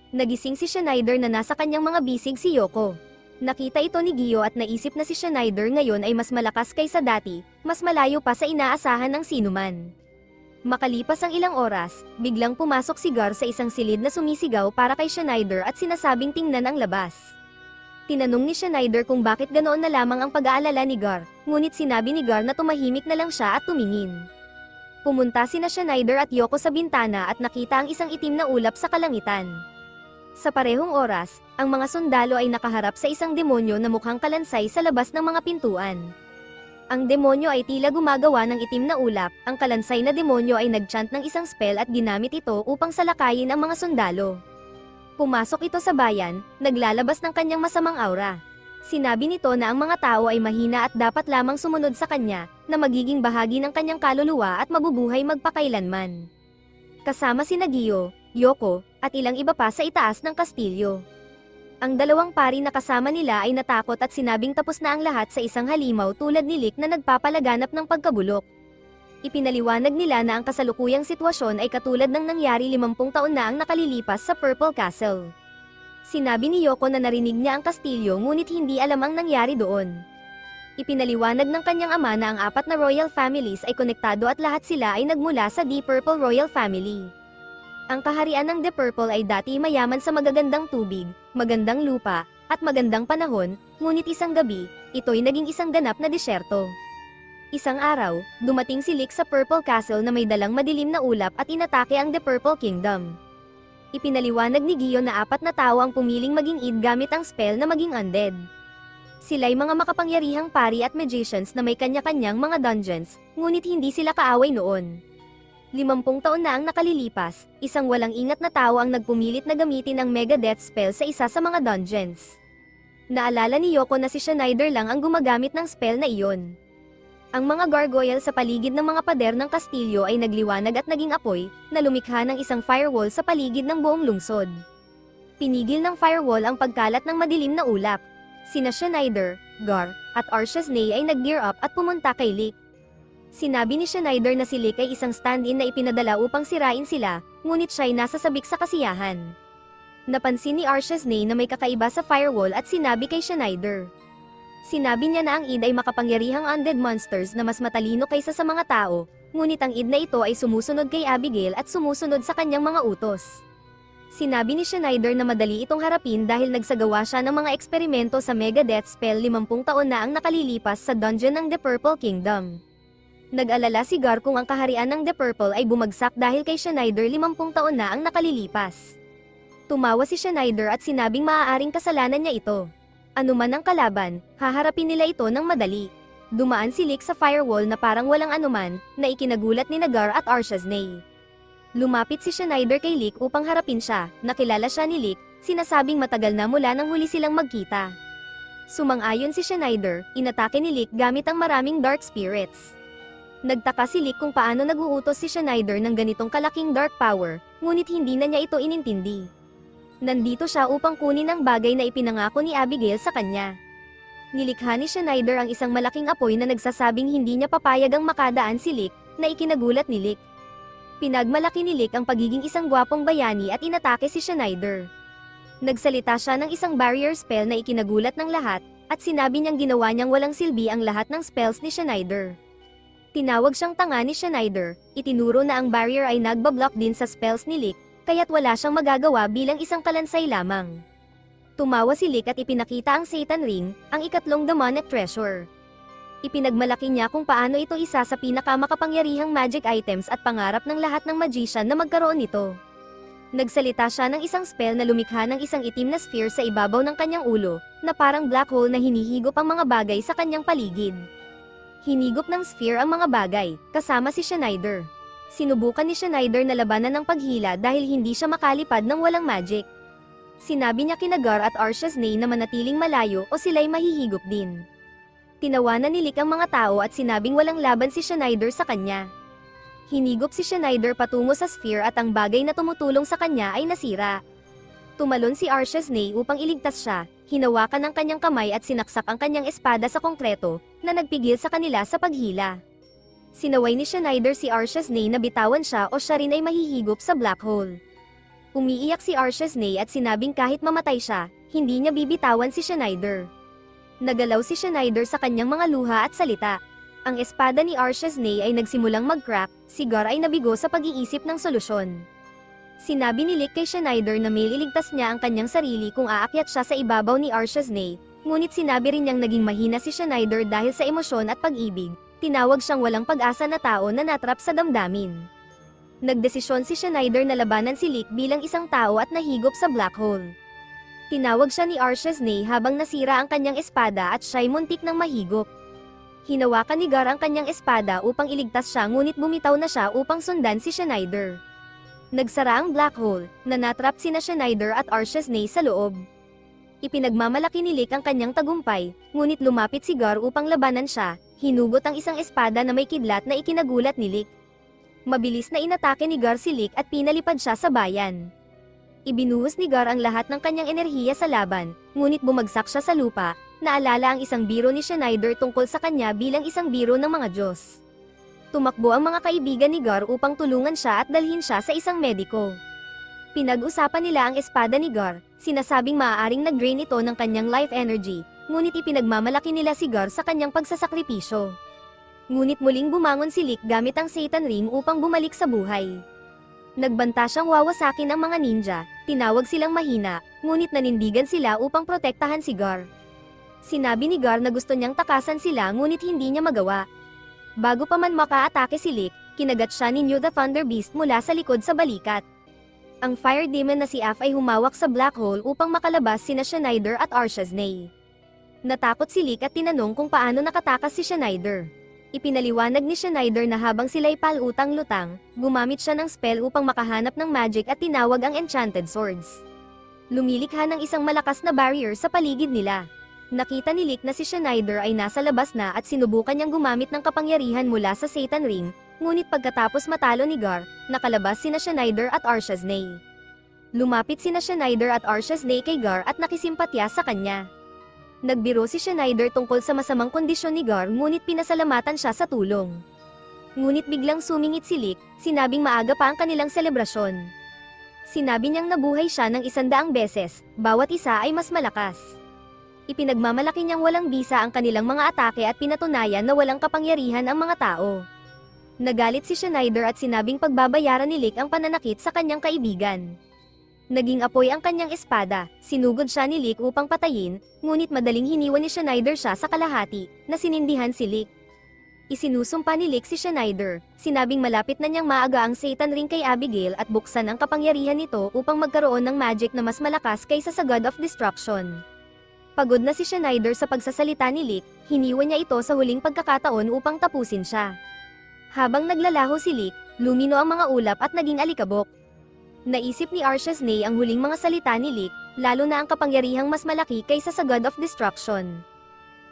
Nagising si Schneider na nasa kanyang mga bisig si Yoko. Nakita ito ni Gio at naisip na si Schneider ngayon ay mas malakas kaysa dati, mas malayo pa sa inaasahan ng sinuman. Makalipas ang ilang oras, biglang pumasok si Gar sa isang silid na sumisigaw para kay Schneider at sinasabing tingnan ang labas. Tinanong ni Schneider kung bakit ganoon na lamang ang pag-aalala ni Gar, ngunit sinabi ni Gar na tumahimik na lang siya at tumingin. Pumunta sina Schneider at Yoko sa bintana at nakita ang isang itim na ulap sa kalangitan. Sa parehong oras, ang mga sundalo ay nakaharap sa isang demonyo na mukhang kalansay sa labas ng mga pintuan. Ang demonyo ay tila gumagawa ng itim na ulap, ang kalansay na demonyo ay nagchant ng isang spell at ginamit ito upang salakayin ang mga sundalo. Pumasok ito sa bayan, naglalabas ng kanyang masamang aura. Sinabi nito na ang mga tao ay mahina at dapat lamang sumunod sa kanya, na magiging bahagi ng kanyang kaluluwa at mabubuhay magpakailanman. Kasama sina Gio, Yoko, at ilang iba pa sa itaas ng kastilyo. Ang dalawang pari na kasama nila ay natakot at sinabing tapos na ang lahat sa isang halimaw tulad ni Lick na nagpapalaganap ng pagkabulok. Ipinaliwanag nila na ang kasalukuyang sitwasyon ay katulad ng nangyari 50 taon na ang nakalilipas sa Purple Castle. Sinabi ni Yoko na narinig niya ang kastilyo ngunit hindi alam ang nangyari doon. Ipinaliwanag ng kanyang ama na ang 4 na royal families ay konektado at lahat sila ay nagmula sa Deep Purple Royal Family. Ang kaharian ng The Purple ay dati mayaman sa magagandang tubig, magandang lupa, at magandang panahon, ngunit isang gabi, ito'y naging isang ganap na disyerto. Isang araw, dumating si Lick sa Purple Castle na may dalang madilim na ulap at inatake ang The Purple Kingdom. Ipinaliwanag ni Gio na 4 na tao ang pumiling maging id gamit ang spell na maging undead. Sila'y mga makapangyarihang pari at magicians na may kanya-kanyang mga dungeons, ngunit hindi sila kaaway noon. 50 taon na ang nakalilipas, isang walang ingat na tao ang nagpumilit na gamitin ang Mega Death spell sa isa sa mga dungeons. Naalala ni Yoko na si Schneider lang ang gumagamit ng spell na iyon. Ang mga gargoyle sa paligid ng mga pader ng kastilyo ay nagliwanag at naging apoy, na lumikha ng isang firewall sa paligid ng buong lungsod. Pinigil ng firewall ang pagkalat ng madilim na ulap. Sina Schneider, Gar, at Archesnay ay nag-gear up at pumunta kay Lick. Sinabi ni Schneider na si Lick ay isang stand-in na ipinadala upang sirain sila, ngunit siya'y nasasabik sa kasiyahan. Napansin ni Archesnay na may kakaiba sa firewall at sinabi kay Schneider. Sinabi niya na ang id ay makapangyarihang undead monsters na mas matalino kaysa sa mga tao, ngunit ang id na ito ay sumusunod kay Abigail at sumusunod sa kanyang mga utos. Sinabi ni Schneider na madali itong harapin dahil nagsagawa siya ng mga eksperimento sa Mega Death spell 50 taon na ang nakalilipas sa dungeon ng The Purple Kingdom. Nag-alala si Gar kung ang kaharian ng The Purple ay bumagsak dahil kay Schneider 50 taon na ang nakalilipas. Tumawa si Schneider at sinabing maaaring kasalanan niya ito. Anuman ang kalaban, haharapin nila ito ng madali. Dumaan si Lick sa firewall na parang walang anuman, na ikinagulat ni Gar at Archesnay. Lumapit si Schneider kay Lick upang harapin siya, nakilala siya ni Lick, sinasabing matagal na mula nang huli silang magkita. Sumang-ayon si Schneider, inatake ni Lick gamit ang maraming dark spirits. Nagtaka si Lick kung paano nag-uutos si Schneider ng ganitong kalaking dark power, ngunit hindi na niya ito inintindi. Nandito siya upang kunin ang bagay na ipinangako ni Abigail sa kanya. Nilikha ni Schneider ang isang malaking apoy na nagsasabing hindi niya papayag ang makadaan si Lick, na ikinagulat ni Lick. Pinagmalaki ni Lick ang pagiging isang gwapong bayani at inatake si Schneider. Nagsalita siya ng isang barrier spell na ikinagulat ng lahat, at sinabi niyang ginawa niyang walang silbi ang lahat ng spells ni Schneider. Tinawag siyang tanga ni Schneider, itinuro na ang barrier ay nagbablock din sa spells ni Lick, kaya't wala siyang magagawa bilang isang kalansay lamang. Tumawa si Lick at ipinakita ang Satan Ring, ang ikatlong demonic treasure. Ipinagmalaki niya kung paano ito isa sa pinakamakapangyarihang magic items at pangarap ng lahat ng magician na magkaroon nito. Nagsalita siya ng isang spell na lumikha ng isang itim na sphere sa ibabaw ng kanyang ulo, na parang black hole na hinihigop ang mga bagay sa kanyang paligid. Hinigop ng sphere ang mga bagay, kasama si Schneider. Sinubukan ni Schneider na labanan ng paghila dahil hindi siya makalipad ng walang magic. Sinabi niya kina Gar at Archesnay na manatiling malayo o sila'y mahihigop din. Tinawanan ni Lick ang mga tao at sinabing walang laban si Schneider sa kanya. Hinigop si Schneider patungo sa sphere at ang bagay na tumutulong sa kanya ay nasira. Tumalon si Archesnay upang iligtas siya, hinawakan ang kanyang kamay at sinaksak ang kanyang espada sa konkreto, na nagpigil sa kanila sa paghila. Sinaway ni Schneider si Archesnay na bitawan siya o siya rin ay mahihigop sa black hole. Umiiyak si Archesnay at sinabing kahit mamatay siya, hindi niya bibitawan si Schneider. Nagalaw si Schneider sa kanyang mga luha at salita. Ang espada ni Archesnay ay nagsimulang mag-crack, si Gar ay nabigo sa pag-iisip ng solusyon. Sinabi ni Lick kay Schneider na may iligtas niya ang kanyang sarili kung aakyat siya sa ibabaw ni Archesnay, ngunit sinabi rin niyang naging mahina si Schneider dahil sa emosyon at pag-ibig. Tinawag siyang walang pag-asa na tao na natrap sa damdamin. Nagdesisyon si Schneider na labanan si Lick bilang isang tao at nahigop sa black hole. Tinawag siya ni Archesnay habang nasira ang kanyang espada at siya'y muntik ng mahigop. Hinawakan ni Gar ang kanyang espada upang iligtas siya ngunit bumitaw na siya upang sundan si Schneider. Nagsara ang black hole, na natrap sina Schneider at Archesnay sa loob. Ipinagmamalaki ni Lick ang kanyang tagumpay, ngunit lumapit si Gar upang labanan siya, hinugot ang isang espada na may kidlat na ikinagulat ni Lick. Mabilis na inatake ni Gar si Lick at pinalipad siya sa bayan. Ibinuhos ni Gar ang lahat ng kanyang enerhiya sa laban, ngunit bumagsak siya sa lupa, naalala ang isang biro ni Schneider tungkol sa kanya bilang isang biro ng mga Diyos. Tumakbo ang mga kaibigan ni Gar upang tulungan siya at dalhin siya sa isang mediko. Pinag-usapan nila ang espada ni Gar, sinasabing maaaring nag-drain ito ng kanyang life energy, ngunit ipinagmamalaki nila si Gar sa kanyang pagsasakripisyo. Ngunit muling bumangon si Lick gamit ang Satan Ring upang bumalik sa buhay. Nagbanta siyang wawasakin ang mga ninja, tinawag silang mahina, ngunit nanindigan sila upang protektahan si Gar. Sinabi ni Gar na gusto niyang takasan sila ngunit hindi niya magawa. Bago pa man makaatake si Lick, kinagat siya ni New the Thunder Beast mula sa likod sa balikat. Ang Fire Demon na si Af ay humawak sa black hole upang makalabas sina Schneider at Archesnay. Natakot si Lick at tinanong kung paano nakatakas si Schneider. Ipinaliwanag ni Schneider na habang sila'y palutang-lutang, gumamit siya ng spell upang makahanap ng magic at tinawag ang Enchanted Swords. Lumilikha ng isang malakas na barrier sa paligid nila. Nakita ni Lick na si Schneider ay nasa labas na at sinubukan niyang gumamit ng kapangyarihan mula sa Satan Ring, ngunit pagkatapos matalo ni Gar, nakalabas sina Schneider at Archesnay. Lumapit sina Schneider at Archesnay kay Gar at nakisimpatya sa kanya. Nagbiro si Schneider tungkol sa masamang kondisyon ni Gar ngunit pinasalamatan siya sa tulong. Ngunit biglang sumingit si Lick, sinabing maaga pa ang kanilang selebrasyon. Sinabi niyang nabuhay siya ng 100 beses, bawat isa ay mas malakas. Ipinagmamalaki niyang walang bisa ang kanilang mga atake at pinatunayan na walang kapangyarihan ang mga tao. Nagalit si Schneider at sinabing pagbabayaran ni Lick ang pananakit sa kanyang kaibigan. Naging apoy ang kanyang espada, sinugod siya ni Lick upang patayin, ngunit madaling hiniwan ni Schneider siya sa kalahati, na sinindihan si Lick. Isinusumpa ni Lick si Schneider, sinabing malapit na niyang maaga ang Satan Ring kay Abigail at buksan ang kapangyarihan nito upang magkaroon ng magic na mas malakas kaysa sa God of Destruction. Pagod na si Schneider sa pagsasalita ni Lick, hiniwan niya ito sa huling pagkakataon upang tapusin siya. Habang naglalaho si Lick, lumino ang mga ulap at naging alikabok. Naisip ni Archesnay ang huling mga salita ni Lick, lalo na ang kapangyarihang mas malaki kaysa sa God of Destruction.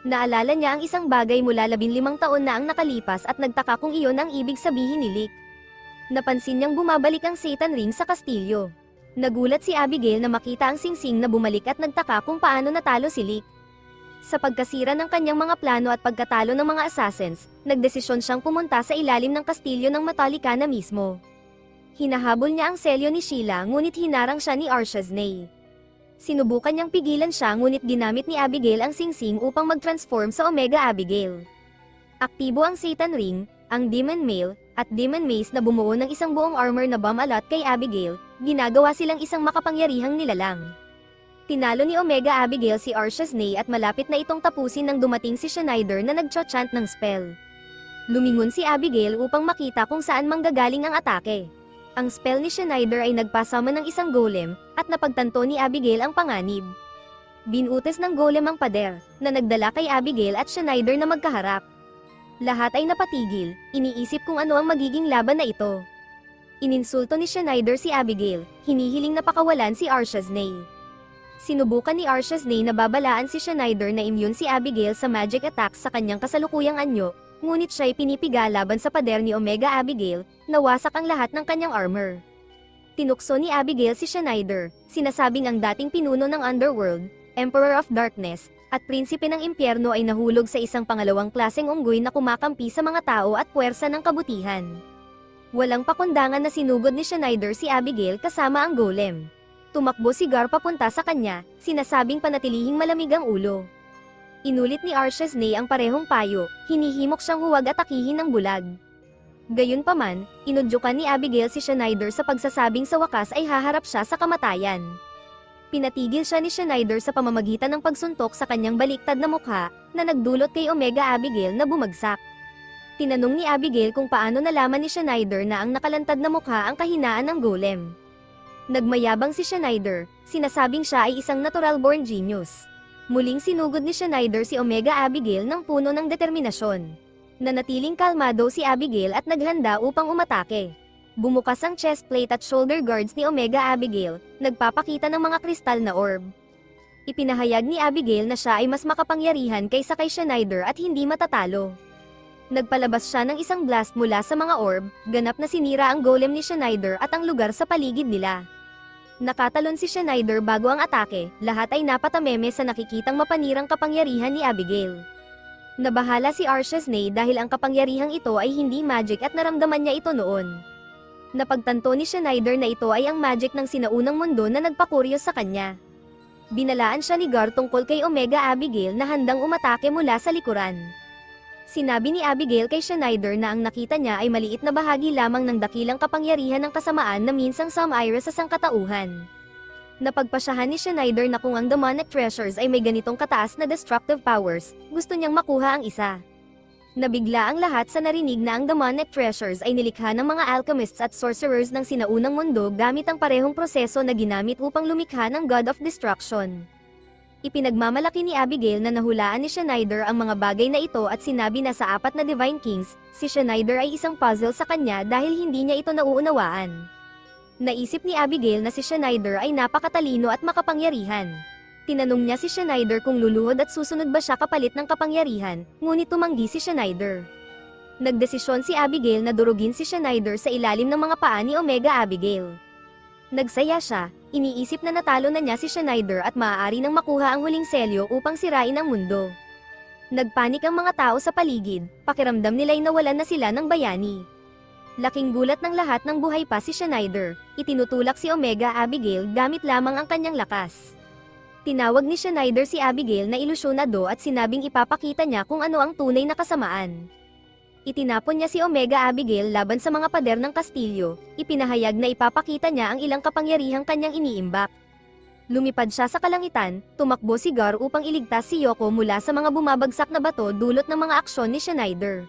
Naalala niya ang isang bagay mula 15 taon na ang nakalipas at nagtaka kung iyon ang ibig sabihin ni Lick. Napansin niyang bumabalik ang Satan Ring sa kastilyo. Nagulat si Abigail na makita ang singsing na bumalik at nagtaka kung paano natalo si Lick. Sa pagkasira ng kanyang mga plano at pagkatalo ng mga assassins, nagdesisyon siyang pumunta sa ilalim ng kastilyo ng Metallica na mismo. Hinahabol niya ang selyo ni Sheila ngunit hinarang siya ni Archesnay. Sinubukan niyang pigilan siya ngunit ginamit ni Abigail ang singsing upang mag-transform sa Omega Abigail. Aktibo ang Satan Ring, ang Demon Mail, at Demon Mace na bumuo ng isang buong armor na bomb-alot kay Abigail, ginagawa silang isang makapangyarihang nilalang. Tinalo ni Omega Abigail si Archesnay at malapit na itong tapusin nang dumating si Schneider na nagcho-chant ng spell. Lumingon si Abigail upang makita kung saan manggagaling ang atake. Ang spell ni Schneider ay nagpasama ng isang golem, at napagtanto ni Abigail ang panganib. Binutes ng golem ang pader, na nagdala kay Abigail at Schneider na magkaharap. Lahat ay napatigil, iniisip kung ano ang magiging laban na ito. Ininsulto ni Schneider si Abigail, hinihiling na pakawalan si Archesnay. Sinubukan ni Archesnay na babalaan si Schneider na immune si Abigail sa magic attacks sa kanyang kasalukuyang anyo, ngunit siya'y pinipiga laban sa pader ni Omega Abigail, nawasak ang lahat ng kanyang armor. Tinukso ni Abigail si Schneider, sinasabing ang dating pinuno ng Underworld, Emperor of Darkness, at prinsipe ng impyerno ay nahulog sa isang pangalawang klaseng unggoy na kumakampi sa mga tao at puwersa ng kabutihan. Walang pakundangan na sinugod ni Schneider si Abigail kasama ang golem. Tumakbo si Gar papunta sa kanya, sinasabing panatilihing malamig ang ulo. Inulit ni Archesnay ang parehong payo, hinihimok siyang huwag atakihin ng bulag. Gayunpaman, inudyukan ni Abigail si Schneider sa pagsasabing sa wakas ay haharap siya sa kamatayan. Pinatigil siya ni Schneider sa pamamagitan ng pagsuntok sa kanyang baliktad na mukha, na nagdulot kay Omega Abigail na bumagsak. Tinanong ni Abigail kung paano nalaman ni Schneider na ang nakalantad na mukha ang kahinaan ng golem. Nagmayabang si Schneider, sinasabing siya ay isang natural-born genius. Muling sinugod ni Schneider si Omega Abigail ng puno ng determinasyon. Nanatiling kalmado si Abigail at naghanda upang umatake. Bumukas ang chest plate at shoulder guards ni Omega Abigail, nagpapakita ng mga kristal na orb. Ipinahayag ni Abigail na siya ay mas makapangyarihan kaysa kay Schneider at hindi matatalo. Nagpalabas siya ng isang blast mula sa mga orb, ganap na sinira ang golem ni Schneider at ang lugar sa paligid nila. Nakatalon si Schneider bago ang atake, lahat ay napatameme sa nakikitang mapanirang kapangyarihan ni Abigail. Nabahala si Archesnay dahil ang kapangyarihang ito ay hindi magic at naramdaman niya ito noon. Napagtanto ni Schneider na ito ay ang magic ng sinaunang mundo na nagpakuryo sa kanya. Binalaan siya ni Gar tungkol kay Omega Abigail na handang umatake mula sa likuran. Sinabi ni Abigail kay Schneider na ang nakita niya ay maliit na bahagi lamang ng dakilang kapangyarihan ng kasamaan na minsang sumira sa sangkatauhan. Napagpasyahan ni Schneider na kung ang demonic treasures ay may ganitong kataas na destructive powers, gusto niyang makuha ang isa. Nabigla ang lahat sa narinig na ang demonic treasures ay nilikha ng mga alchemists at sorcerers ng sinaunang mundo gamit ang parehong proseso na ginamit upang lumikha ng God of Destruction. Ipinagmamalaki ni Abigail na nahulaan ni Schneider ang mga bagay na ito at sinabi na sa 4 na Divine Kings, si Schneider ay isang puzzle sa kanya dahil hindi niya ito nauunawaan. Naisip ni Abigail na si Schneider ay napakatalino at makapangyarihan. Tinanong niya si Schneider kung luluhod at susunod ba siya kapalit ng kapangyarihan, ngunit tumanggi si Schneider. Nagdesisyon si Abigail na durugin si Schneider sa ilalim ng mga paa ni Omega Abigail. Nagsaya siya, iniisip na natalo na niya si Schneider at maaari nang makuha ang huling selyo upang sirain ang mundo. Nagpanik ang mga tao sa paligid, pakiramdam nila'y nawalan na sila ng bayani. Laking gulat ng lahat ng buhay pa si Schneider, itinutulak si Omega Abigail gamit lamang ang kanyang lakas. Tinawag ni Schneider si Abigail na ilusyonado at sinabing ipapakita niya kung ano ang tunay na kasamaan. Itinapon niya si Omega Abigail laban sa mga pader ng kastilyo, ipinahayag na ipapakita niya ang ilang kapangyarihang kanyang iniimbak. Lumipad siya sa kalangitan, tumakbo si Gar upang iligtas si Yoko mula sa mga bumabagsak na bato dulot ng mga aksyon ni Schneider.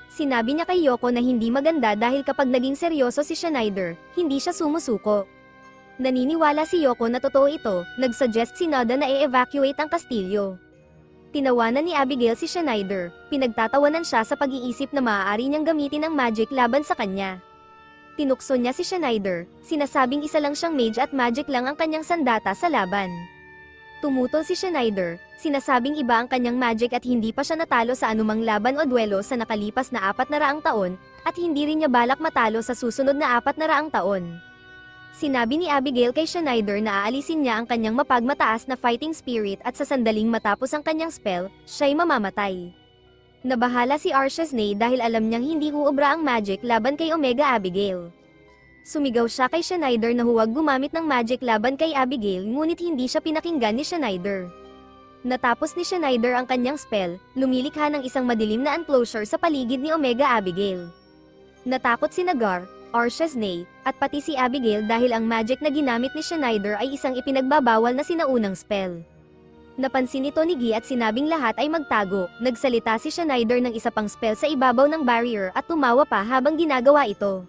Sinabi niya kay Yoko na hindi maganda dahil kapag naging seryoso si Schneider, hindi siya sumusuko. Naniniwala si Yoko na totoo ito, nagsuggest si Nada na i-evacuate ang kastilyo. Tinawanan ni Abigail si Schneider, pinagtatawanan siya sa pag-iisip na maaari niyang gamitin ang magic laban sa kanya. Tinukso niya si Schneider, sinasabing isa lang siyang mage at magic lang ang kanyang sandata sa laban. Tumutol si Schneider, sinasabing iba ang kanyang magic at hindi pa siya natalo sa anumang laban o duelo sa nakalipas na 400 taon, at hindi rin niya balak matalo sa susunod na 400 taon. Sinabi ni Abigail kay Schneider na aalisin niya ang kanyang mapagmataas na fighting spirit at sa sandaling matapos ang kanyang spell, siya'y mamamatay. Nabahala si Archesnay dahil alam niyang hindi huubra ang magic laban kay Omega Abigail. Sumigaw siya kay Schneider na huwag gumamit ng magic laban kay Abigail ngunit hindi siya pinakinggan ni Schneider. Natapos ni Schneider ang kanyang spell, lumilikha ng isang madilim na enclosure sa paligid ni Omega Abigail. Natakot si Gar, Archesnay, at pati si Abigail dahil ang magic na ginamit ni Schneider ay isang ipinagbabawal na sinaunang spell. Napansin ito ni Guy at sinabing lahat ay magtago, nagsalita si Schneider ng isa pang spell sa ibabaw ng barrier at tumawa pa habang ginagawa ito.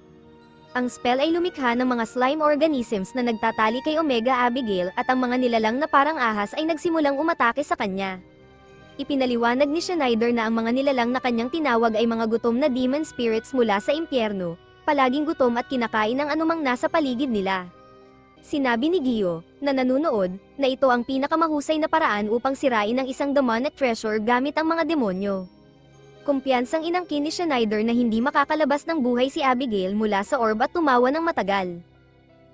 Ang spell ay lumikha ng mga slime organisms na nagtatali kay Omega Abigail at ang mga nilalang na parang ahas ay nagsimulang umatake sa kanya. Ipinaliwanag ni Schneider na ang mga nilalang na kanyang tinawag ay mga gutom na demon spirits mula sa impyerno, palaging gutom at kinakain ng anumang nasa paligid nila. Sinabi ni Gio, na nanunood, na ito ang pinakamahusay na paraan upang sirain ang isang demonic treasure gamit ang mga demonyo. Kumpiyansang inangkin ni Schneider na hindi makakalabas ng buhay si Abigail mula sa orb at tumawa ng matagal.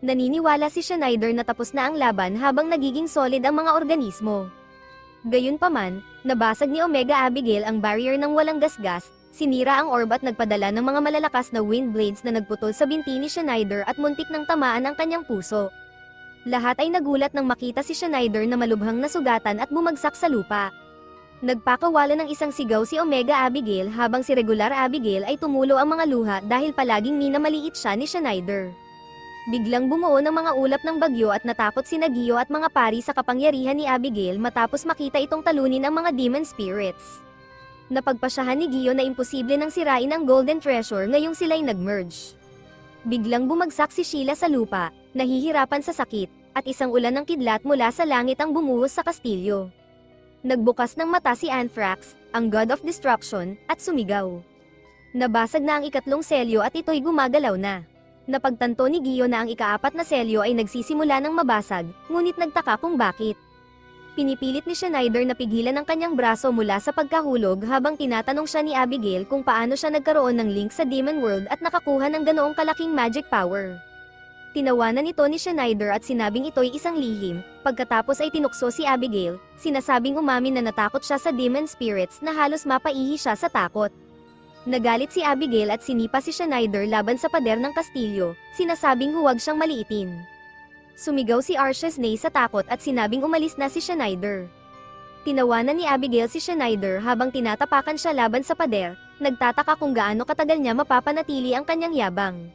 Naniniwala si Schneider na tapos na ang laban habang nagiging solid ang mga organismo. Gayunpaman, nabasag ni Omega Abigail ang barrier ng walang gasgas, Sinira ang orb at nagpadala ng mga malalakas na wind blades na nagputol sa binti ni Schneider at muntik nang tamaan ang kanyang puso. Lahat ay nagulat nang makita si Schneider na malubhang nasugatan at bumagsak sa lupa. Nagpakawala ng isang sigaw si Omega Abigail habang si regular Abigail ay tumulo ang mga luha dahil palaging minamaliit siya ni Schneider. Biglang bumuo ng mga ulap ng bagyo at natakot si Gio at mga pari sa kapangyarihan ni Abigail matapos makita itong talunin ang mga demon spirits. Napagpasyahan ni Gio na imposible nang sirain ang Golden Treasure ngayong sila'y nag-merge. Biglang bumagsak si Sheila sa lupa, nahihirapan sa sakit, at isang ulan ng kidlat mula sa langit ang bumuhos sa kastilyo. Nagbukas ng mata si Anthrax, ang God of Destruction, at sumigaw. Nabasag na ang ikatlong selyo at ito'y gumagalaw na. Napagtanto ni Gio na ang ikaapat na selyo ay nagsisimula ng mabasag, ngunit nagtaka kung bakit. Pinipilit ni Schneider na pigilan ang kanyang braso mula sa pagkahulog habang tinatanong siya ni Abigail kung paano siya nagkaroon ng link sa Demon World at nakakuha ng ganoong kalaking magic power. Tinawanan ito ni Schneider at sinabing ito'y isang lihim, pagkatapos ay tinukso si Abigail, sinasabing umamin na natakot siya sa demon spirits na halos mapaihi siya sa takot. Nagalit si Abigail at sinipa si Schneider laban sa pader ng kastilyo, sinasabing huwag siyang maliitin. Sumigaw si Archesnay sa takot at sinabing umalis na si Schneider. Tinawanan ni Abigail si Schneider habang tinatapakan siya laban sa pader, nagtataka kung gaano katagal niya mapapanatili ang kanyang yabang.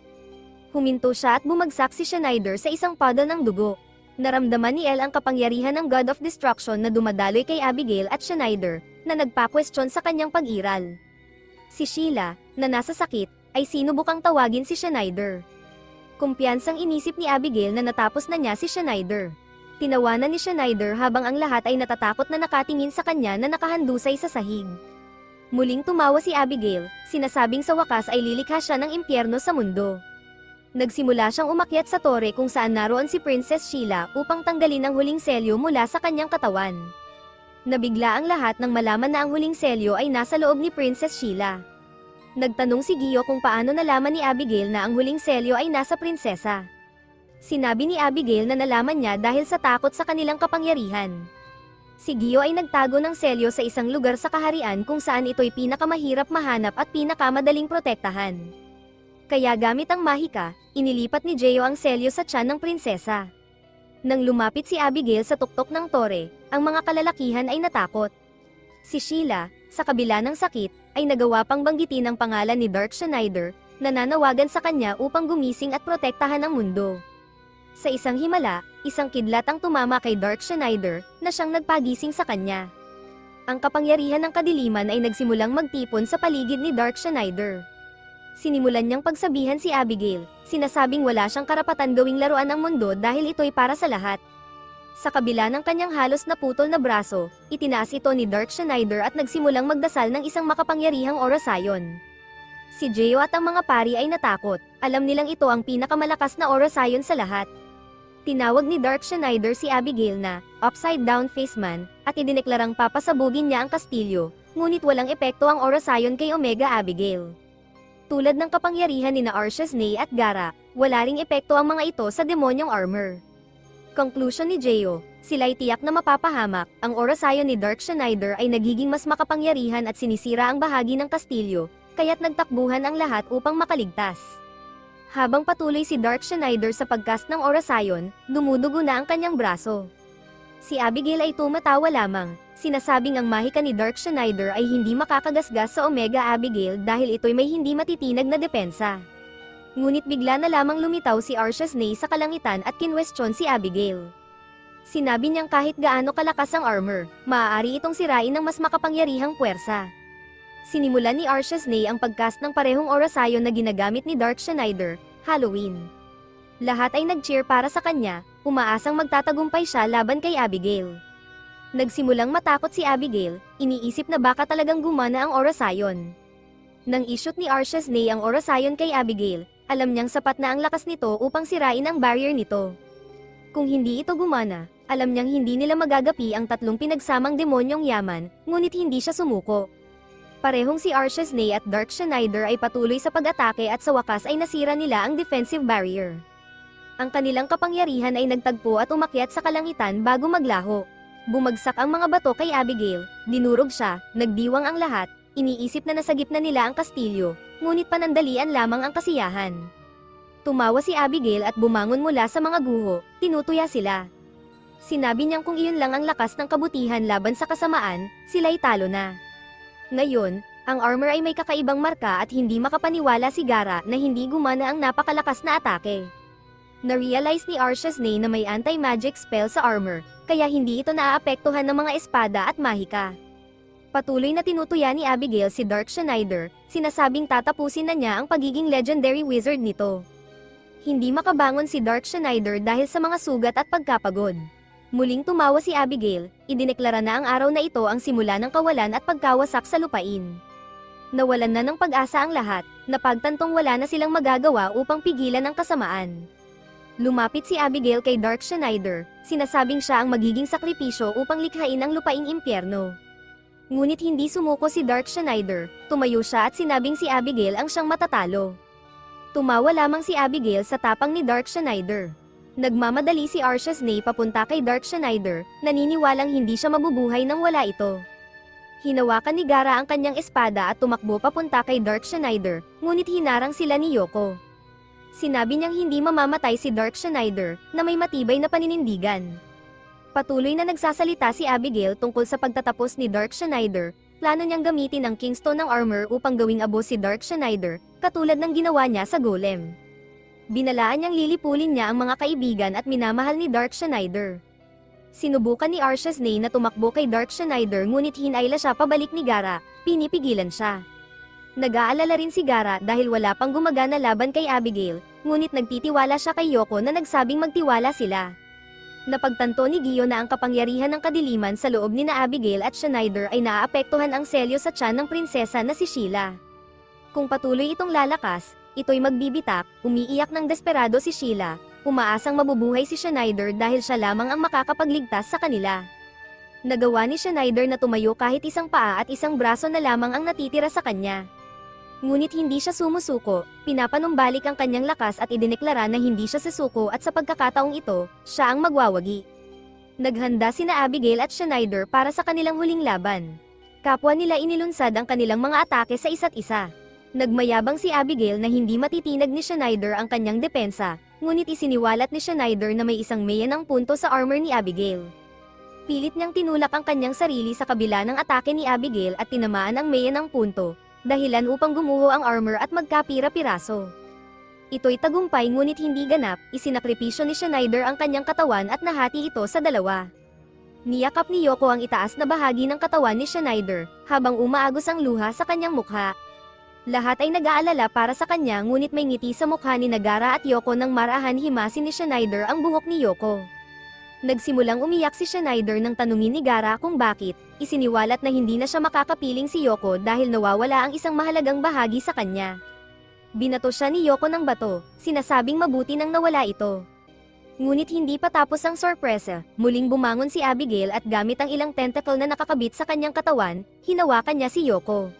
Huminto siya at bumagsak si Schneider sa isang puddle ng dugo. Naramdaman ni El ang kapangyarihan ng God of Destruction na dumadaloy kay Abigail at Schneider, na nagpa-question sa kanyang pag-iral. Si Sheila, na nasa sakit, ay sinubukang tawagin si Schneider. Kumpiyansang inisip ni Abigail na natapos na niya si Schneider. Tinawanan ni Schneider habang ang lahat ay natatakot na nakatingin sa kanya na nakahandusay sa sahig. Muling tumawa si Abigail, sinasabing sa wakas ay lilikha siya ng impyerno sa mundo. Nagsimula siyang umakyat sa tore kung saan naroon si Princess Sheila upang tanggalin ang huling selyo mula sa kanyang katawan. Nabigla ang lahat nang malaman na ang huling selyo ay nasa loob ni Princess Sheila. Nagtanong si Gio kung paano nalaman ni Abigail na ang huling selyo ay nasa prinsesa. Sinabi ni Abigail na nalaman niya dahil sa takot sa kanilang kapangyarihan. Si Gio ay nagtago ng selyo sa isang lugar sa kaharian kung saan ito'y pinakamahirap mahanap at pinakamadaling protektahan. Kaya gamit ang mahika, inilipat ni Gio ang selyo sa tiyan ng prinsesa. Nang lumapit si Abigail sa tuktok ng tore, ang mga kalalakihan ay natakot. Si Sheila, sa kabila ng sakit, ay nagawa pang banggitin ang pangalan ni Dark Schneider, na nanawagan sa kanya upang gumising at protektahan ang mundo. Sa isang himala, isang kidlat ang tumama kay Dark Schneider, na siyang nagpagising sa kanya. Ang kapangyarihan ng kadiliman ay nagsimulang magtipon sa paligid ni Dark Schneider. Sinimulan niyang pagsabihan si Abigail, sinasabing wala siyang karapatan gawing laruan ang mundo dahil ito'y para sa lahat. Sa kabila ng kanyang halos naputol na braso, itinaas ito ni Dark Schneider at nagsimulang magdasal ng isang makapangyarihang orasayon. Si Gio at ang mga pari ay natakot, alam nilang ito ang pinakamalakas na orasayon sa lahat. Tinawag ni Dark Schneider si Abigail na Upside Down Face Man, at idineklarang papasabugin niya ang kastilyo, ngunit walang epekto ang orasayon kay Omega Abigail. Tulad ng kapangyarihan ni Archesnay at Gara, wala ring epekto ang mga ito sa demonyong armor. Conclusion ni Gio, sila'y tiyak na mapapahamak, ang orasayon ni Dark Schneider ay nagiging mas makapangyarihan at sinisira ang bahagi ng kastilyo, kaya't nagtakbuhan ang lahat upang makaligtas. Habang patuloy si Dark Schneider sa pagcast ng orasayon, dumudugo na ang kanyang braso. Si Abigail ay tumatawa lamang, sinasabing ang mahika ni Dark Schneider ay hindi makakagasgas sa Omega Abigail dahil ito'y may hindi matitinag na depensa. Ngunit bigla na lamang lumitaw si Archesnay sa kalangitan at kinwestiyon si Abigail. Sinabi niyang kahit gaano kalakas ang armor, maaari itong sirain ng mas makapangyarihang puwersa. Sinimulan ni Archesnay ang pagcast ng parehong orasayon na ginagamit ni Dark Schneider, Halloween. Lahat ay nag-cheer para sa kanya, umaasang magtatagumpay siya laban kay Abigail. Nagsimulang matakot si Abigail, iniisip na baka talagang gumana ang orasayon. Nang i-shoot ni Archesnay ang orasayon kay Abigail, alam niyang sapat na ang lakas nito upang sirain ang barrier nito. Kung hindi ito gumana, alam niyang hindi nila magagapi ang tatlong pinagsamang demonyong yaman, ngunit hindi siya sumuko. Parehong si Archesnay at Dark Schneider ay patuloy sa pag-atake at sa wakas ay nasira nila ang defensive barrier. Ang kanilang kapangyarihan ay nagtagpo at umakyat sa kalangitan bago maglaho. Bumagsak ang mga bato kay Abigail, dinurog siya, nagdiwang ang lahat, Iniisip na nasagip na nila ang kastilyo, ngunit panandalian lamang ang kasiyahan. Tumawa si Abigail at bumangon mula sa mga guho, tinutuya sila. Sinabi niyang kung iyon lang ang lakas ng kabutihan laban sa kasamaan, sila'y talo na. Ngayon, ang armor ay may kakaibang marka at hindi makapaniwala si Gaara na hindi gumana ang napakalakas na atake. Na-realize ni Archesnay na may anti-magic spell sa armor, kaya hindi ito naaapektuhan ng mga espada at mahika. Patuloy na tinutuya ni Abigail si Dark Schneider, sinasabing tatapusin na niya ang pagiging legendary wizard nito. Hindi makabangon si Dark Schneider dahil sa mga sugat at pagkapagod. Muling tumawa si Abigail, idineklara na ang araw na ito ang simula ng kawalan at pagkawasak sa lupain. Nawalan na ng pag-asa ang lahat, napagtantong wala na silang magagawa upang pigilan ang kasamaan. Lumapit si Abigail kay Dark Schneider, sinasabing siya ang magiging sakripisyo upang likhain ang lupaing impyerno. Ngunit hindi sumuko si Dark Schneider, tumayo siya at sinabing si Abigail ang siyang matatalo. Tumawa lamang si Abigail sa tapang ni Dark Schneider. Nagmamadali si Archesnay papunta kay Dark Schneider, naniniwalang hindi siya mabubuhay nang wala ito. Hinawakan ni Gaara ang kanyang espada at tumakbo papunta kay Dark Schneider, ngunit hinarang sila ni Yoko. Sinabi niyang hindi mamamatay si Dark Schneider, na may matibay na paninindigan. Patuloy na nagsasalita si Abigail tungkol sa pagtatapos ni Dark Schneider, plano niyang gamitin ang Kingstone ng armor upang gawing abo si Dark Schneider, katulad ng ginawa niya sa Golem. Binalaan niyang lilipulin niya ang mga kaibigan at minamahal ni Dark Schneider. Sinubukan ni Archesnay na tumakbo kay Dark Schneider ngunit hinayla siya pabalik ni Gaara, pinipigilan siya. Nag-aalala rin si Gaara dahil wala pang gumagana laban kay Abigail, ngunit nagtitiwala siya kay Yoko na nagsabing magtiwala sila. Napagtanto ni Gio na ang kapangyarihan ng kadiliman sa loob ni na Abigail at Schneider ay naaapektuhan ang selyo sa tiyan ng prinsesa na si Sheila. Kung patuloy itong lalakas, ito'y magbibitak, umiiyak ng desperado si Sheila, umaasang mabubuhay si Schneider dahil siya lamang ang makakapagligtas sa kanila. Nagawa ni Schneider na tumayo kahit isang paa at isang braso na lamang ang natitira sa kanya. Ngunit hindi siya sumusuko, pinapanumbalik ang kanyang lakas at idineklara na hindi siya susuko at sa pagkakataong ito, siya ang magwawagi. Naghanda sina Abigail at Schneider para sa kanilang huling laban. Kapwa nila inilunsad ang kanilang mga atake sa isa't isa. Nagmayabang si Abigail na hindi matitinag ni Schneider ang kanyang depensa, ngunit isiniwalat ni Schneider na may isang meya ng punto sa armor ni Abigail. Pilit niyang tinulak ang kanyang sarili sa kabila ng atake ni Abigail at tinamaan ang meya ng punto, dahilan upang gumuho ang armor at magkapira-piraso. Ito'y tagumpay ngunit hindi ganap, isinakripisyo ni Schneider ang kanyang katawan at nahati ito sa dalawa. Niyakap ni Yoko ang itaas na bahagi ng katawan ni Schneider, habang umaagos ang luha sa kanyang mukha. Lahat ay nag-aalala para sa kanya ngunit may ngiti sa mukha ni Gaara at Yoko nang marahan himasin ni Schneider ang buhok ni Yoko. Nagsimulang umiyak si Schneider nang tanungin ni Gaara kung bakit, isiniwalat na hindi na siya makakapiling si Yoko dahil nawawala ang isang mahalagang bahagi sa kanya. Binato siya ni Yoko ng bato, sinasabing mabuti nang nawala ito. Ngunit hindi pa tapos ang sorpresa, muling bumangon si Abigail at gamit ang ilang tentacle na nakakabit sa kanyang katawan, hinawakan niya si Yoko.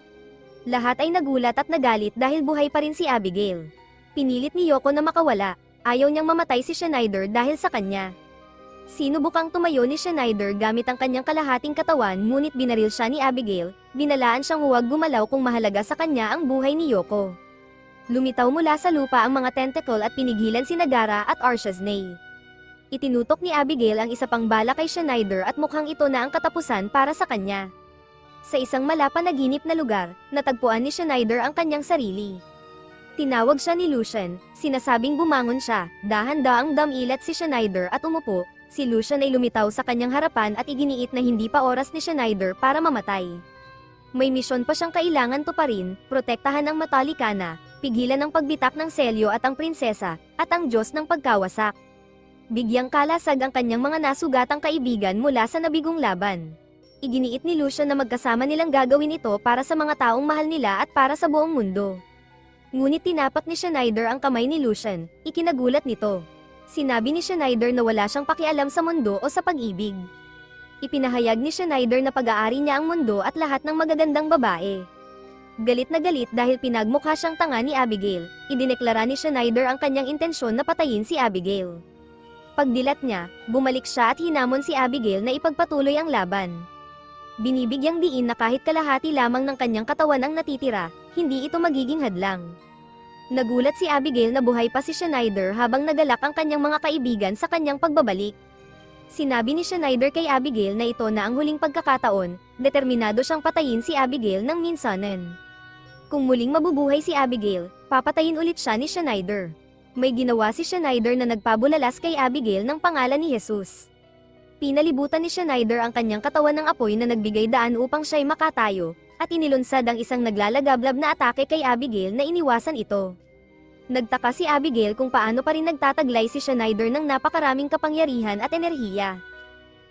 Lahat ay nagulat at nagalit dahil buhay pa rin si Abigail. Pinilit ni Yoko na makawala, ayaw niyang mamatay si Schneider dahil sa kanya. Sinubukang tumayo ni Schneider gamit ang kanyang kalahating katawan ngunit binaril siya ni Abigail, binalaan siyang huwag gumalaw kung mahalaga sa kanya ang buhay ni Yoko. Lumitaw mula sa lupa ang mga tentacle at pinigilan si Gaara at Archesnay. Itinutok ni Abigail ang isa pang bala kay Schneider at mukhang ito na ang katapusan para sa kanya. Sa isang malapanaginip na lugar, natagpuan ni Schneider ang kanyang sarili. Tinawag siya ni Lucian, sinasabing bumangon siya, dahan-daang damilat si Schneider at umupo. Si Lucian ay lumitaw sa kanyang harapan at iginiit na hindi pa oras ni Schneider para mamatay. May misyon pa siyang kailangan tuparin, protektahan ang Metallicana, pigilan ang pagbitak ng selyo at ang prinsesa, at ang Diyos ng pagkawasak. Bigyang kalasag ang kanyang mga nasugatang kaibigan mula sa nabigong laban. Iginiit ni Lucian na magkasama nilang gagawin ito para sa mga taong mahal nila at para sa buong mundo. Ngunit tinapak ni Schneider ang kamay ni Lucian, ikinagulat nito. Sinabi ni Schneider na wala siyang pakialam sa mundo o sa pag-ibig. Ipinahayag ni Schneider na pag-aari niya ang mundo at lahat ng magagandang babae. Galit na galit dahil pinagmukha siyang tanga ni Abigail, idineklara ni Schneider ang kanyang intensyon na patayin si Abigail. Pagdilat niya, bumalik siya at hinamon si Abigail na ipagpatuloy ang laban. Binibigyang diin na kahit kalahati lamang ng kanyang katawan ang natitira, hindi ito magiging hadlang. Nagulat si Abigail na buhay pa si Schneider habang nagalak ang kanyang mga kaibigan sa kanyang pagbabalik. Sinabi ni Schneider kay Abigail na ito na ang huling pagkakataon, determinado siyang patayin si Abigail ng minsanan. Kung muling mabubuhay si Abigail, papatayin ulit siya ni Schneider. May ginawa si Schneider na nagpabulalas kay Abigail ng pangalan ni Jesus. Pinalibutan ni Schneider ang kanyang katawan ng apoy na nagbigay daan upang siya'y makatayo, at inilunsad ang isang naglalagablab na atake kay Abigail na iniwasan ito. Nagtaka si Abigail kung paano pa rin nagtataglay si Schneider ng napakaraming kapangyarihan at enerhiya.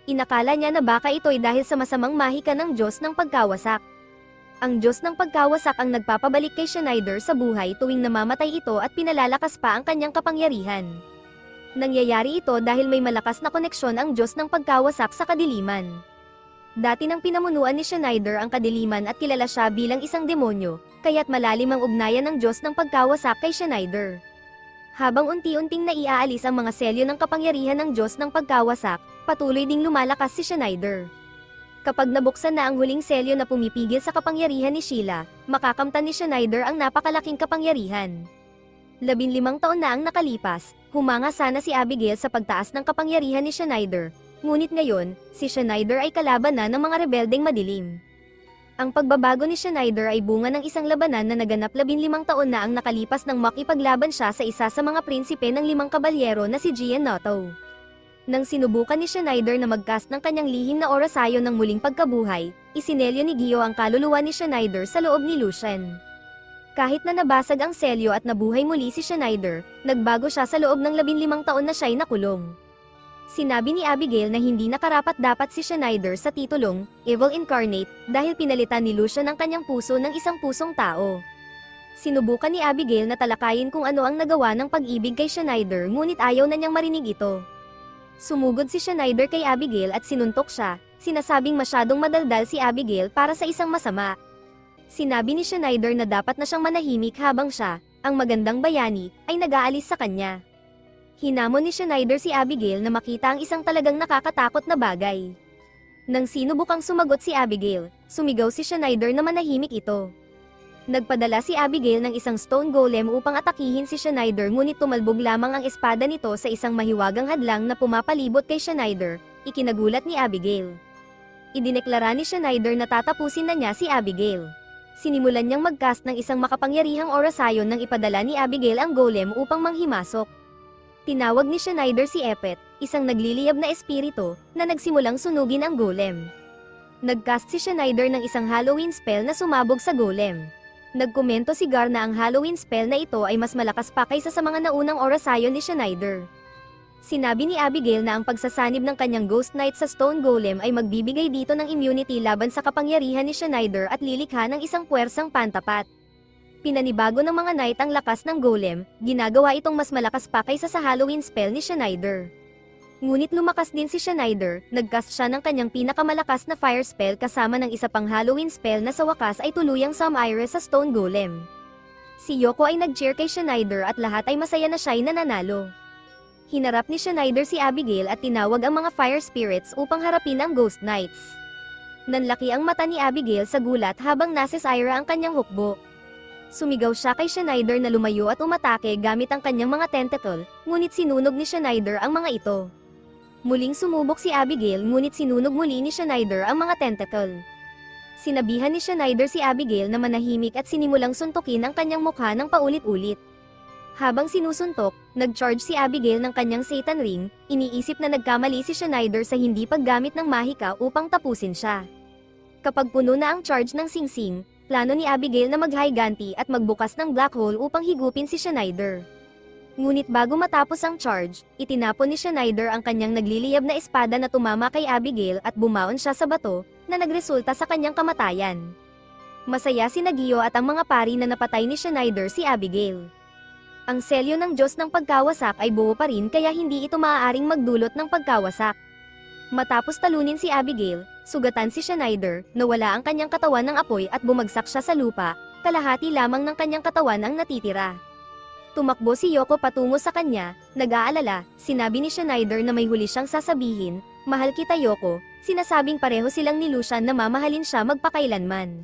Inakala niya na baka ito'y dahil sa masamang mahika ng Diyos ng pagkawasak. Ang Diyos ng pagkawasak ang nagpapabalik kay Schneider sa buhay tuwing namamatay ito at pinalalakas pa ang kanyang kapangyarihan. Nangyayari ito dahil may malakas na koneksyon ang Diyos ng pagkawasak sa kadiliman. Dati nang pinamunuan ni Schneider ang kadiliman at kilala siya bilang isang demonyo, kaya't malalim ang ugnayan ng Diyos ng pagkawasak kay Schneider. Habang unti-unting naiaalis ang mga selyo ng kapangyarihan ng Diyos ng pagkawasak, patuloy ding lumalakas si Schneider. Kapag nabuksan na ang huling selyo na pumipigil sa kapangyarihan ni Sheila, makakamtan ni Schneider ang napakalaking kapangyarihan. 15 taon na ang nakalipas, humanga sana si Abigail sa pagtaas ng kapangyarihan ni Schneider. Ngunit ngayon, si Schneider ay kalaban na ng mga rebeldeng madilim. Ang pagbabago ni Schneider ay bunga ng isang labanan na naganap 15 taon na ang nakalipas nang makipaglaban siya sa isa sa mga prinsipe ng 5 kabalyero na si Gianotto. Nang sinubukan ni Schneider na mag-cast ng kanyang lihim na orasayon ng muling pagkabuhay, isinelyo ni Gio ang kaluluwa ni Schneider sa loob ni Lucian. Kahit na nabasag ang selyo at nabuhay muli si Schneider, nagbago siya sa loob ng 15 taon na siya'y nakulong. Sinabi ni Abigail na hindi nakarapat-dapat si Schneider sa titulong Evil Incarnate dahil pinalitan ni Lucian ang kanyang puso ng isang pusong tao. Sinubukan ni Abigail na talakayin kung ano ang nagawa ng pag-ibig kay Schneider ngunit ayaw na niyang marinig ito. Sumugod si Schneider kay Abigail at sinuntok siya, sinasabing masyadong madaldal si Abigail para sa isang masama. Sinabi ni Schneider na dapat na siyang manahimik habang siya, ang magandang bayani, ay nag-aalis sa kanya. Hinamon ni Schneider si Abigail na makita ang isang talagang nakakatakot na bagay. Nang sinubukang sumagot si Abigail, sumigaw si Schneider na manahimik ito. Nagpadala si Abigail ng isang stone golem upang atakihin si Schneider ngunit tumalbog lamang ang espada nito sa isang mahiwagang hadlang na pumapalibot kay Schneider, ikinagulat ni Abigail. Idineklara ni Schneider na tatapusin na niya si Abigail. Sinimulan niyang mag-cast ng isang makapangyarihang orasayon nang ipadala ni Abigail ang golem upang manghimasok. Tinawag ni Schneider si Epet, isang nagliliyab na espiritu, na nagsimulang sunugin ang golem. Nag-cast si Schneider ng isang Halloween spell na sumabog sa golem. Nagkomento si Gar na ang Halloween spell na ito ay mas malakas pa kaysa sa mga naunang orasayon ni Schneider. Sinabi ni Abigail na ang pagsasanib ng kanyang Ghost Knight sa Stone Golem ay magbibigay dito ng immunity laban sa kapangyarihan ni Schneider at lilikha ng isang puwersang pantapat. Pinanibago ng mga knight ang lakas ng golem, ginagawa itong mas malakas pa kaysa sa Halloween spell ni Schneider. Ngunit lumakas din si Schneider, nag-cast siya ng kanyang pinakamalakas na fire spell kasama ng isa pang Halloween spell na sa wakas ay tuluyang sumire sa Stone Golem. Si Yoko ay nag-cheer kay Schneider at lahat ay masaya na siya'y nananalo. Hinarap ni Schneider si Abigail at tinawag ang mga fire spirits upang harapin ang Ghost Knights. Nanlaki ang mata ni Abigail sa gulat habang nasisira ang kanyang hukbo. Sumigaw siya kay Schneider na lumayo at umatake gamit ang kanyang mga tentacle, ngunit sinunog ni Schneider ang mga ito. Muling sumubok si Abigail ngunit sinunog muli ni Schneider ang mga tentacle. Sinabihan ni Schneider si Abigail na manahimik at sinimulang suntukin ang kanyang mukha ng paulit-ulit. Habang sinusuntok, nag-charge si Abigail ng kanyang Satan Ring, iniisip na nagkamali si Schneider sa hindi paggamit ng mahika upang tapusin siya. Kapag puno na ang charge ng singsing, plano ni Abigail na maghiganti at magbukas ng black hole upang higupin si Schneider. Ngunit bago matapos ang charge, itinapon ni Schneider ang kanyang nagliliyab na espada na tumama kay Abigail at bumaon siya sa bato, na nagresulta sa kanyang kamatayan. Masaya si Gio at ang mga pari na napatay ni Schneider si Abigail. Ang selyo ng Diyos ng pagkawasak ay buo pa rin kaya hindi ito maaaring magdulot ng pagkawasak. Matapos talunin si Abigail, sugatan si Schneider, nawala ang kanyang katawan ng apoy at bumagsak siya sa lupa, kalahati lamang ng kanyang katawan ang natitira. Tumakbo si Yoko patungo sa kanya, nag-aalala, sinabi ni Schneider na may huli siyang sasabihin, "Mahal kita Yoko, Sinasabing pareho silang ni Lucian na mamahalin siya magpakailanman.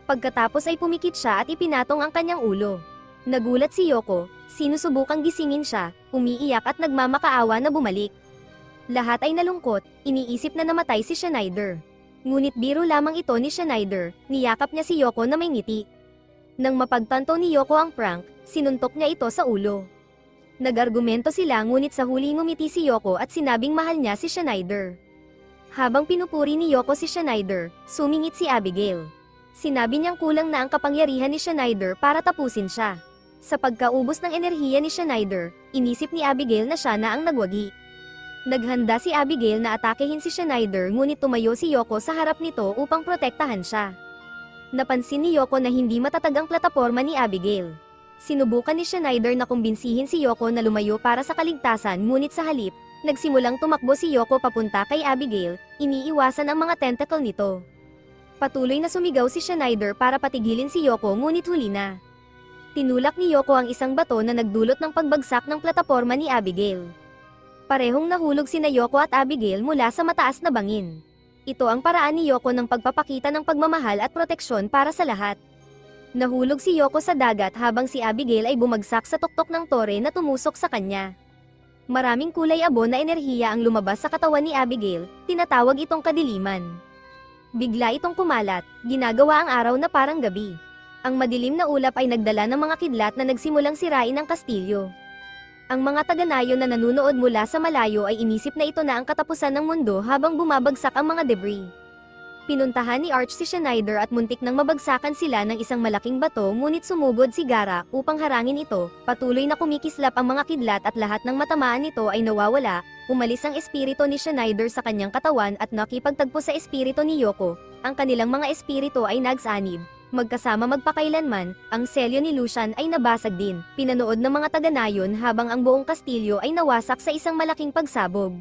Pagkatapos ay pumikit siya at ipinatong ang kanyang ulo. Nagulat si Yoko, sinusubukang gisingin siya, umiiyak at nagmamakaawa na bumalik. Lahat ay nalungkot, iniisip na namatay si Schneider. Ngunit biro lamang ito ni Schneider, niyakap niya si Yoko na may ngiti. Nang mapagtanto ni Yoko ang prank, sinuntok niya ito sa ulo. Nag-argumento sila ngunit sa huli ngumiti si Yoko at sinabing mahal niya si Schneider. Habang pinupuri ni Yoko si Schneider, sumingit si Abigail. Sinabi niyang kulang na ang kapangyarihan ni Schneider para tapusin siya. Sa pagkaubos ng enerhiya ni Schneider, inisip ni Abigail na siya na ang nagwagi. Naghanda si Abigail na atakehin si Schneider ngunit tumayo si Yoko sa harap nito upang protektahan siya. Napansin ni Yoko na hindi matatag ang plataporma ni Abigail. Sinubukan ni Schneider na kumbinsihin si Yoko na lumayo para sa kaligtasan ngunit sa halip, nagsimulang tumakbo si Yoko papunta kay Abigail, iniiwasan ang mga tentacle nito. Patuloy na sumigaw si Schneider para patigilin si Yoko ngunit huli na. Tinulak ni Yoko ang isang bato na nagdulot ng pagbagsak ng plataporma ni Abigail. Parehong nahulog sina Yoko at Abigail mula sa mataas na bangin. Ito ang paraan ni Yoko ng pagpapakita ng pagmamahal at proteksyon para sa lahat. Nahulog si Yoko sa dagat habang si Abigail ay bumagsak sa tuktok ng tore na tumusok sa kanya. Maraming kulay abo na enerhiya ang lumabas sa katawan ni Abigail, tinatawag itong kadiliman. Bigla itong kumalat, ginagawa ang araw na parang gabi. Ang madilim na ulap ay nagdala ng mga kidlat na nagsimulang sirain ang kastilyo. Ang mga taga-nayon na nanunood mula sa malayo ay inisip na ito na ang katapusan ng mundo habang bumabagsak ang mga debris. Pinuntahan ni Arch si Schneider at muntik nang mabagsakan sila ng isang malaking bato ngunit sumugod si Gara upang harangin ito, patuloy na kumikislap ang mga kidlat at lahat ng matamaan nito ay nawawala, umalis ang espiritu ni Schneider sa kanyang katawan at nakipagtagpo sa espiritu ni Yoko, ang kanilang mga espiritu ay nagsanib. Magkasama magpakailanman, ang selyo ni Lucian ay nabasag din, pinanood ng mga taga-nayon habang ang buong kastilyo ay nawasak sa isang malaking pagsabog.